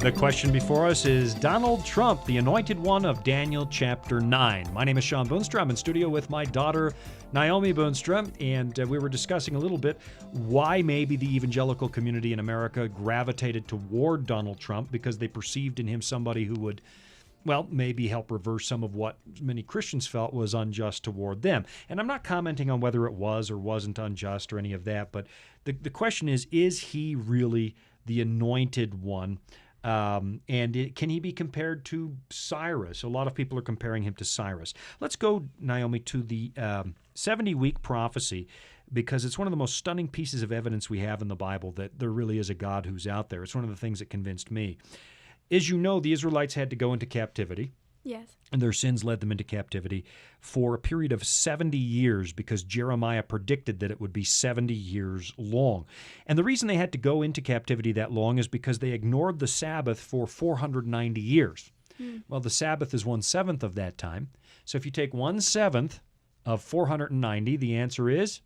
The question before us is Donald Trump, the anointed one of Daniel chapter 9. My name is Sean Boonstra. I'm in studio with my daughter, Naomi Boonstra, and we were discussing a little bit why maybe the evangelical community in America gravitated toward Donald Trump, because they perceived in him somebody who would, well, maybe help reverse some of what many Christians felt was unjust toward them. And I'm not commenting on whether it was or wasn't unjust or any of that, but the question is he really the anointed one? Can he be compared to Cyrus? A lot of people are comparing him to Cyrus. Let's go, Naomi, to the 70-week prophecy, because it's one of the most stunning pieces of evidence we have in the Bible that there really is a God who's out there. It's one of the things that convinced me. As you know, the Israelites had to go into captivity. Yes. And their sins led them into captivity for a period of 70 years, because Jeremiah predicted that it would be 70 years long. And the reason they had to go into captivity that long is because they ignored the Sabbath for 490 years. Well, the Sabbath is 1/7 of that time. So if you take 1/7 of 490, the answer is?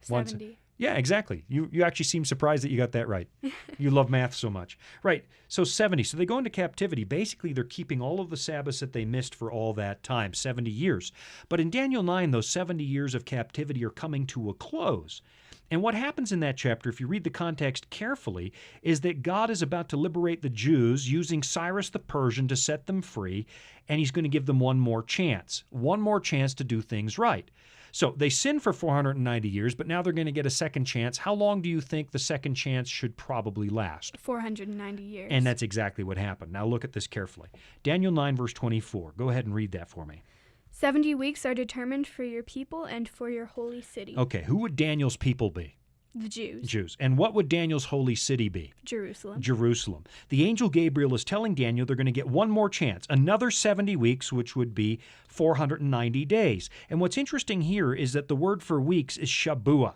70. Yeah, exactly. You actually seem surprised that you got that right. You love math so much. Right, so 70. So they go into captivity. Basically, they're keeping all of the Sabbaths that they missed for all that time, 70 years. But in Daniel 9, those 70 years of captivity are coming to a close. And what happens in that chapter, if you read the context carefully, is that God is about to liberate the Jews using Cyrus the Persian to set them free, and he's going to give them one more chance to do things right. So they sinned for 490 years, but now they're going to get a second chance. How long do you think the second chance should probably last? 490 years. And that's exactly what happened. Now look at this carefully. Daniel 9, verse 24. Go ahead and read that for me. 70 weeks are determined for your people and for your holy city. Okay, who would Daniel's people be? The Jews. Jews. And what would Daniel's holy city be? Jerusalem. Jerusalem. The angel Gabriel is telling Daniel they're going to get one more chance, another 70 weeks, which would be 490 days. And what's interesting here is that the word for weeks is Shabuah.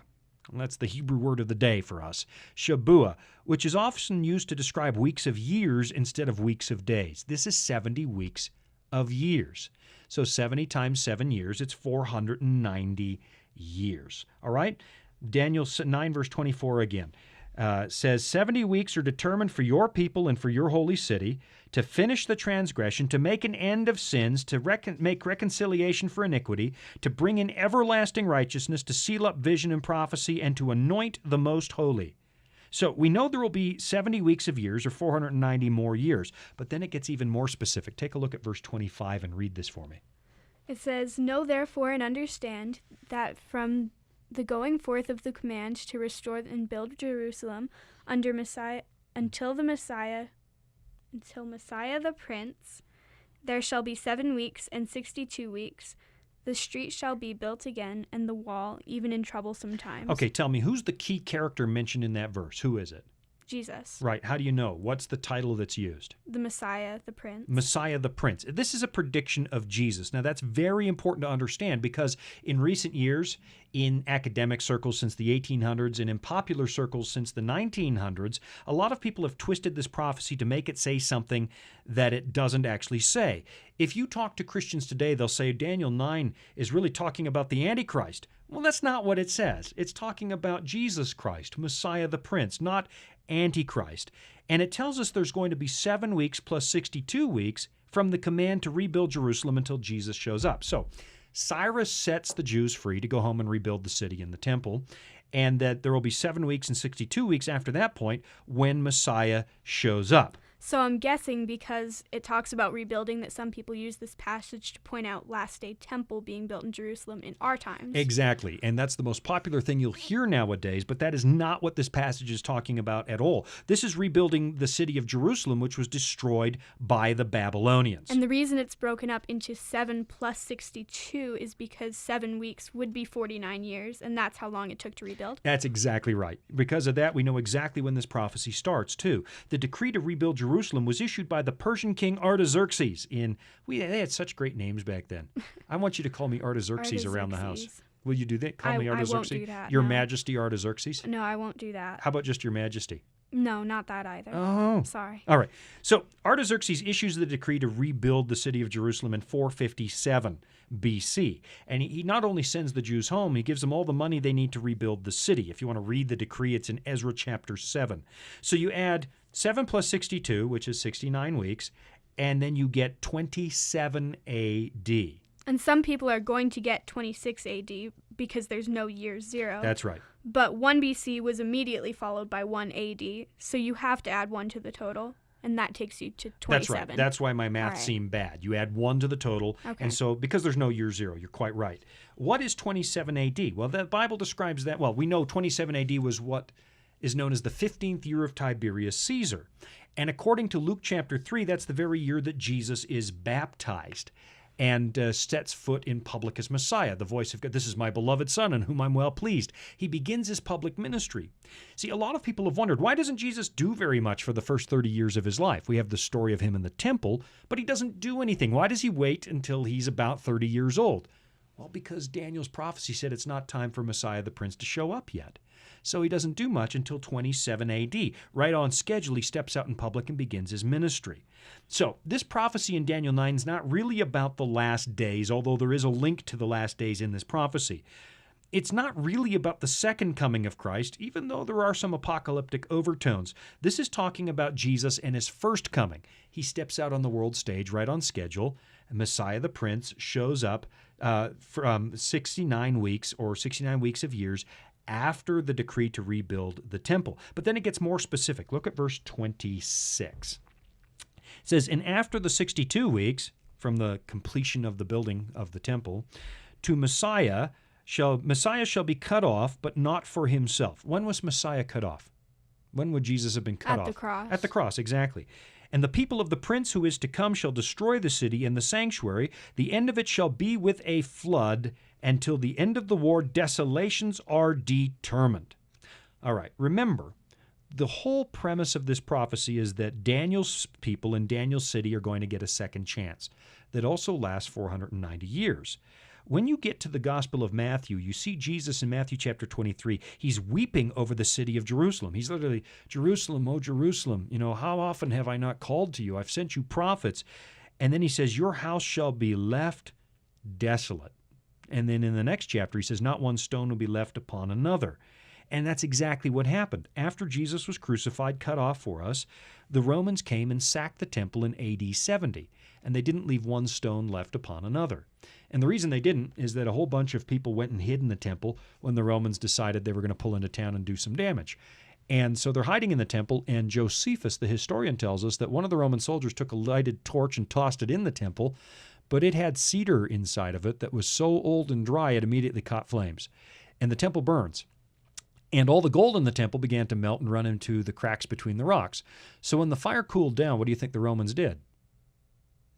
That's the Hebrew word of the day for us. Shabuah, which is often used to describe weeks of years instead of weeks of days. This is 70 weeks of years. So 70 times 7 years, it's 490 years. All right? Daniel 9, verse 24 again says, 70 weeks are determined for your people and for your holy city, to finish the transgression, to make an end of sins, to make reconciliation for iniquity, to bring in everlasting righteousness, to seal up vision and prophecy, and to anoint the most holy. So we know there will be 70 weeks of years, or 490 more years, but then it gets even more specific. Take a look at verse 25 and read this for me. It says, know therefore and understand that from the going forth of the command to restore and build Jerusalem until Messiah the Prince, there shall be 7 weeks and 62 weeks. The street shall be built again, and the wall, even in troublesome times. Okay, tell me, who's the key character mentioned in that verse? Who is it? Jesus. Right. How do you know? What's the title that's used? The Messiah, the Prince. Messiah the Prince. This is a prediction of Jesus. Now, that's very important to understand, because in recent years, in academic circles since the 1800s and in popular circles since the 1900s, a lot of people have twisted this prophecy to make it say something that it doesn't actually say. If you talk to Christians today, they'll say Daniel 9 is really talking about the Antichrist. Well, that's not what it says. It's talking about Jesus Christ, Messiah the Prince, not Antichrist. And it tells us there's going to be 7 weeks plus 62 weeks from the command to rebuild Jerusalem until Jesus shows up. So Cyrus sets the Jews free to go home and rebuild the city and the temple, and that there will be 7 weeks and 62 weeks after that point when Messiah shows up. So I'm guessing because it talks about rebuilding that some people use this passage to point out last day temple being built in Jerusalem in our times. Exactly. And that's the most popular thing you'll hear nowadays, but that is not what this passage is talking about at all. This is rebuilding the city of Jerusalem, which was destroyed by the Babylonians. And the reason it's broken up into 7 plus 62 is because 7 weeks would be 49 years, and that's how long it took to rebuild. That's exactly right. Because of that, we know exactly when this prophecy starts, too. The decree to rebuild Jerusalem was issued by the Persian king Artaxerxes they had such great names back then. I want you to call me Artaxerxes around the house. Will you do that? Call me Artaxerxes? I won't do that. Your no. Majesty Artaxerxes? No, I won't do that. How about just Your Majesty? No, not that either. Oh. Sorry. All right. So Artaxerxes issues the decree to rebuild the city of Jerusalem in 457 BC. And he not only sends the Jews home, he gives them all the money they need to rebuild the city. If you want to read the decree, it's in Ezra chapter 7. So you add 7 plus 62, which is 69 weeks, and then you get 27 A.D. And some people are going to get 26 AD because there's no year 0. That's right. But 1 BC was immediately followed by 1 AD, so you have to add 1 to the total, and that takes you to 27. That's right. That's why my math All right. seemed bad. You add 1 to the total, Okay. and so because there's no year 0, you're quite right. What is 27 AD? Well, the Bible describes that. Well, we know 27 AD was what is known as the 15th year of Tiberius Caesar. And according to Luke chapter 3, that's the very year that Jesus is baptized and sets foot in public as Messiah, the voice of God. This is my beloved Son in whom I'm well pleased. He begins his public ministry. See, a lot of people have wondered, why doesn't Jesus do very much for the first 30 years of his life? We have the story of him in the temple, but he doesn't do anything. Why does he wait until he's about 30 years old? Well, because Daniel's prophecy said it's not time for Messiah the Prince to show up yet. So he doesn't do much until 27 AD. Right on schedule, he steps out in public and begins his ministry. So this prophecy in Daniel 9 is not really about the last days, although there is a link to the last days in this prophecy. It's not really about the second coming of Christ, even though there are some apocalyptic overtones. This is talking about Jesus and his first coming. He steps out on the world stage right on schedule, and Messiah the Prince shows up from 69 weeks or 69 weeks of years after the decree to rebuild the temple. But then it gets more specific. Look at verse 26. It says, and after the 62 weeks from the completion of the building of the temple, to Messiah shall be cut off, but not for himself. When was Messiah cut off? When would Jesus have been cut off? At the cross. At the cross, exactly. And the people of the prince who is to come shall destroy the city and the sanctuary. The end of it shall be with a flood. Until the end of the war, desolations are determined. All right, remember, the whole premise of this prophecy is that Daniel's people in Daniel's city are going to get a second chance that also lasts 490 years. When you get to the Gospel of Matthew, you see Jesus in Matthew chapter 23. He's weeping over the city of Jerusalem. He's literally, Jerusalem, oh Jerusalem, how often have I not called to you? I've sent you prophets. And then he says, your house shall be left desolate. And then in the next chapter, he says, not one stone will be left upon another. And that's exactly what happened. After Jesus was crucified, cut off for us, the Romans came and sacked the temple in AD 70. And they didn't leave one stone left upon another. And the reason they didn't is that a whole bunch of people went and hid in the temple when the Romans decided they were going to pull into town and do some damage. And so they're hiding in the temple, and Josephus, the historian, tells us that one of the Roman soldiers took a lighted torch and tossed it in the temple, but it had cedar inside of it that was so old and dry it immediately caught flames. And the temple burns. And all the gold in the temple began to melt and run into the cracks between the rocks. So when the fire cooled down, what do you think the Romans did?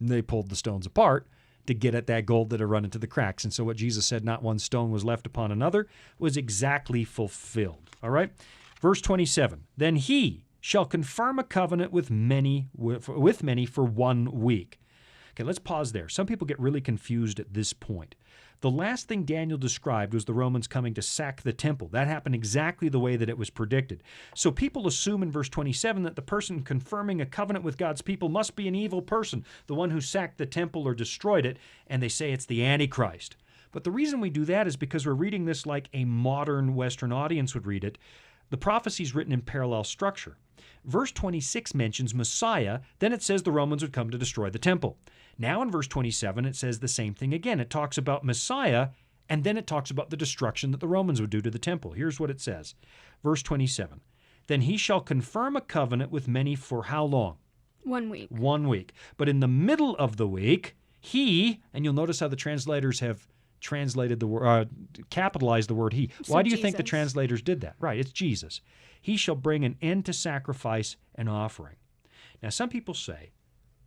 They pulled the stones apart to get at that gold that had run into the cracks. And so what Jesus said, not one stone was left upon another, was exactly fulfilled. All right? Verse 27, then he shall confirm a covenant with many for 1 week. Okay, let's pause there. Some people get really confused at this point. The last thing Daniel described was the Romans coming to sack the temple. That happened exactly the way that it was predicted. So people assume in verse 27 that the person confirming a covenant with God's people must be an evil person, the one who sacked the temple or destroyed it, and they say it's the Antichrist. But the reason we do that is because we're reading this like a modern Western audience would read it. The prophecy is written in parallel structure. Verse 26 mentions Messiah, then it says the Romans would come to destroy the temple. Now in verse 27, it says the same thing again. It talks about Messiah, and then it talks about the destruction that the Romans would do to the temple. Here's what it says. Verse 27, then he shall confirm a covenant with many for how long? 1 week. 1 week. But in the middle of the week, he, and you'll notice how the translators have translated the word, capitalized the word he. So Why do you think the Jesus. translators did that? Right, it's Jesus. He shall bring an end to sacrifice and offering. Now, some people say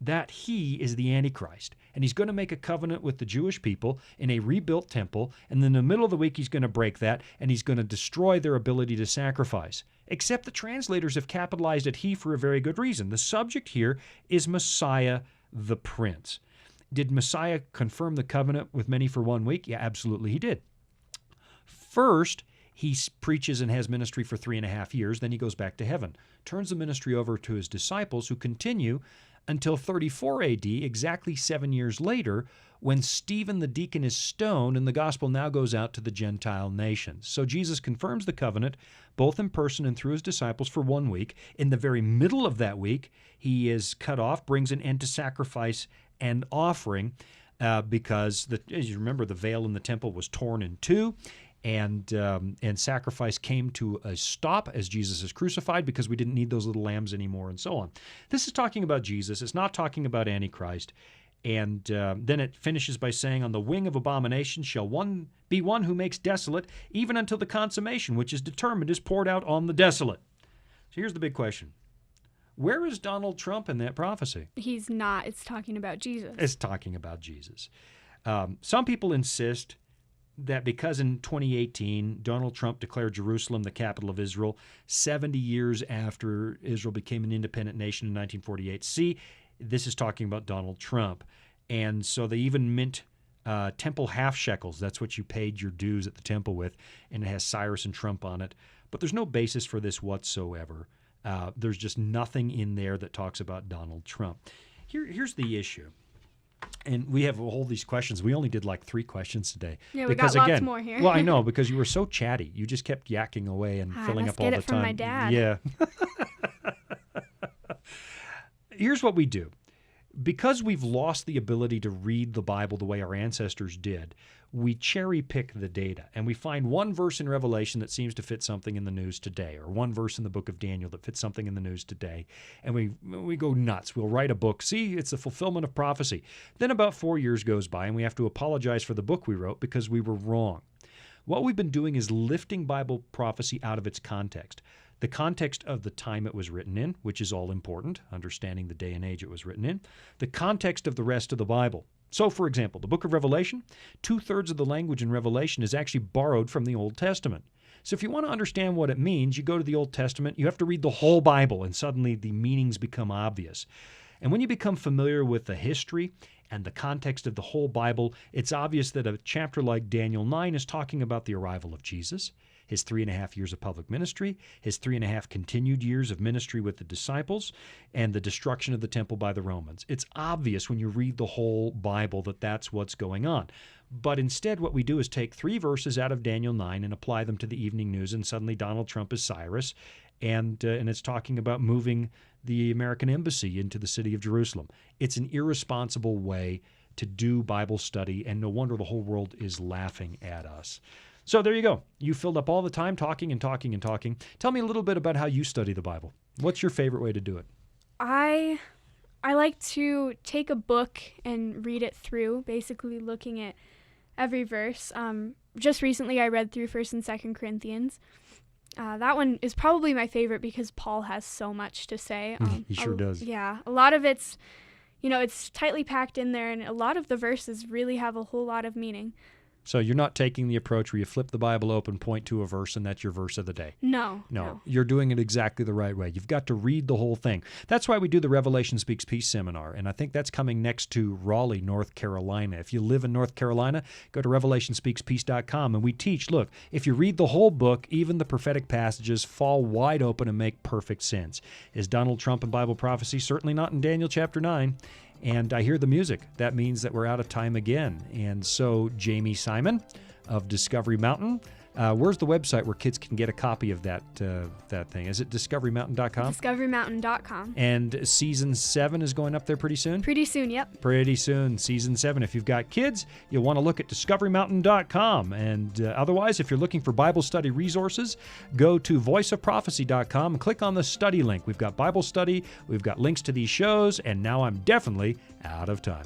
that he is the Antichrist, and he's going to make a covenant with the Jewish people in a rebuilt temple, and in the middle of the week he's going to break that, and he's going to destroy their ability to sacrifice. Except the translators have capitalized it he for a very good reason. The subject here is Messiah the Prince. Did Messiah confirm the covenant with many for 1 week? Yeah, absolutely he did. First, He preaches and has ministry for 3.5 years. Then he goes back to heaven, turns the ministry over to his disciples, who continue until 34 AD, exactly 7 years later, when Stephen the deacon is stoned, and the gospel now goes out to the Gentile nations. So Jesus confirms the covenant, both in person and through his disciples, for 1 week. In the very middle of that week, he is cut off, brings an end to sacrifice and offering, because, as you remember, the veil in the temple was torn in two, and sacrifice came to a stop as Jesus is crucified, because we didn't need those little lambs anymore, and so on. This is talking about Jesus. It's not talking about Antichrist. And then it finishes by saying, on the wing of abomination shall be one who makes desolate, even until the consummation, which is determined, is poured out on the desolate. So here's the big question. Where is Donald Trump in that prophecy? He's not. It's talking about Jesus. It's talking about Jesus. Some people insist that because in 2018, Donald Trump declared Jerusalem the capital of Israel 70 years after Israel became an independent nation in 1948. See, this is talking about Donald Trump. And so they even mint temple half shekels. That's what you paid your dues at the temple with, and it has Cyrus and Trump on it. But there's no basis for this whatsoever. There's just nothing in there that talks about Donald Trump. Here's the issue. And we have all these questions. We only did like 3 questions today. Yeah, we got lots more here. Well, I know, because you were so chatty. You just kept yakking away and filling up all the time. I must get it from my dad. Yeah. Here's what we do. Because we've lost the ability to read the Bible the way our ancestors did, we cherry pick the data, and we find one verse in Revelation that seems to fit something in the news today, or one verse in the book of Daniel that fits something in the news today, and we go nuts. We'll write a book. See, it's the fulfillment of prophecy. Then about 4 years goes by, and we have to apologize for the book we wrote because we were wrong. What we've been doing is lifting Bible prophecy out of its context. The context of the time it was written in, which is all important, understanding the day and age it was written in, the context of the rest of the Bible. So, for example, the book of Revelation, 2/3 of the language in Revelation is actually borrowed from the Old Testament. So if you want to understand what it means, you go to the Old Testament, you have to read the whole Bible, and suddenly the meanings become obvious. And when you become familiar with the history and the context of the whole Bible, it's obvious that a chapter like Daniel 9 is talking about the arrival of Jesus, his 3.5 years of public ministry, his 3.5 continued years of ministry with the disciples, and the destruction of the temple by the Romans. It's obvious when you read the whole Bible that that's what's going on. But instead, what we do is take 3 verses out of Daniel 9 and apply them to the evening news, and suddenly Donald Trump is Cyrus, and it's talking about moving the American embassy into the city of Jerusalem. It's an irresponsible way to do Bible study, and no wonder the whole world is laughing at us. So there you go. You filled up all the time talking and talking and talking. Tell me a little bit about how you study the Bible. What's your favorite way to do it? I like to take a book and read it through, basically looking at every verse. Just recently I read through 1st and 2nd Corinthians. That one is probably my favorite because Paul has so much to say. He sure does. Yeah. A lot of it's tightly packed in there, and a lot of the verses really have a whole lot of meaning. So you're not taking the approach where you flip the Bible open, point to a verse, and that's your verse of the day. No. You're doing it exactly the right way. You've got to read the whole thing. That's why we do the Revelation Speaks Peace seminar, and I think that's coming next to Raleigh, North Carolina. If you live in North Carolina, go to revelationspeakspeace.com, and we teach, look, if you read the whole book, even the prophetic passages fall wide open and make perfect sense. Is Donald Trump in Bible prophecy? Certainly not in Daniel chapter 9. And I hear the music. That means that we're out of time again. And so Jamie Simon of Discovery Mountain, where's the website where kids can get a copy of that thing? Is it discoverymountain.com? Discoverymountain.com. And season 7 is going up there pretty soon? Pretty soon, yep. Pretty soon, season 7. If you've got kids, you'll want to look at discoverymountain.com. And otherwise, if you're looking for Bible study resources, go to voiceofprophecy.com and click on the study link. We've got Bible study, we've got links to these shows, and now I'm definitely out of time.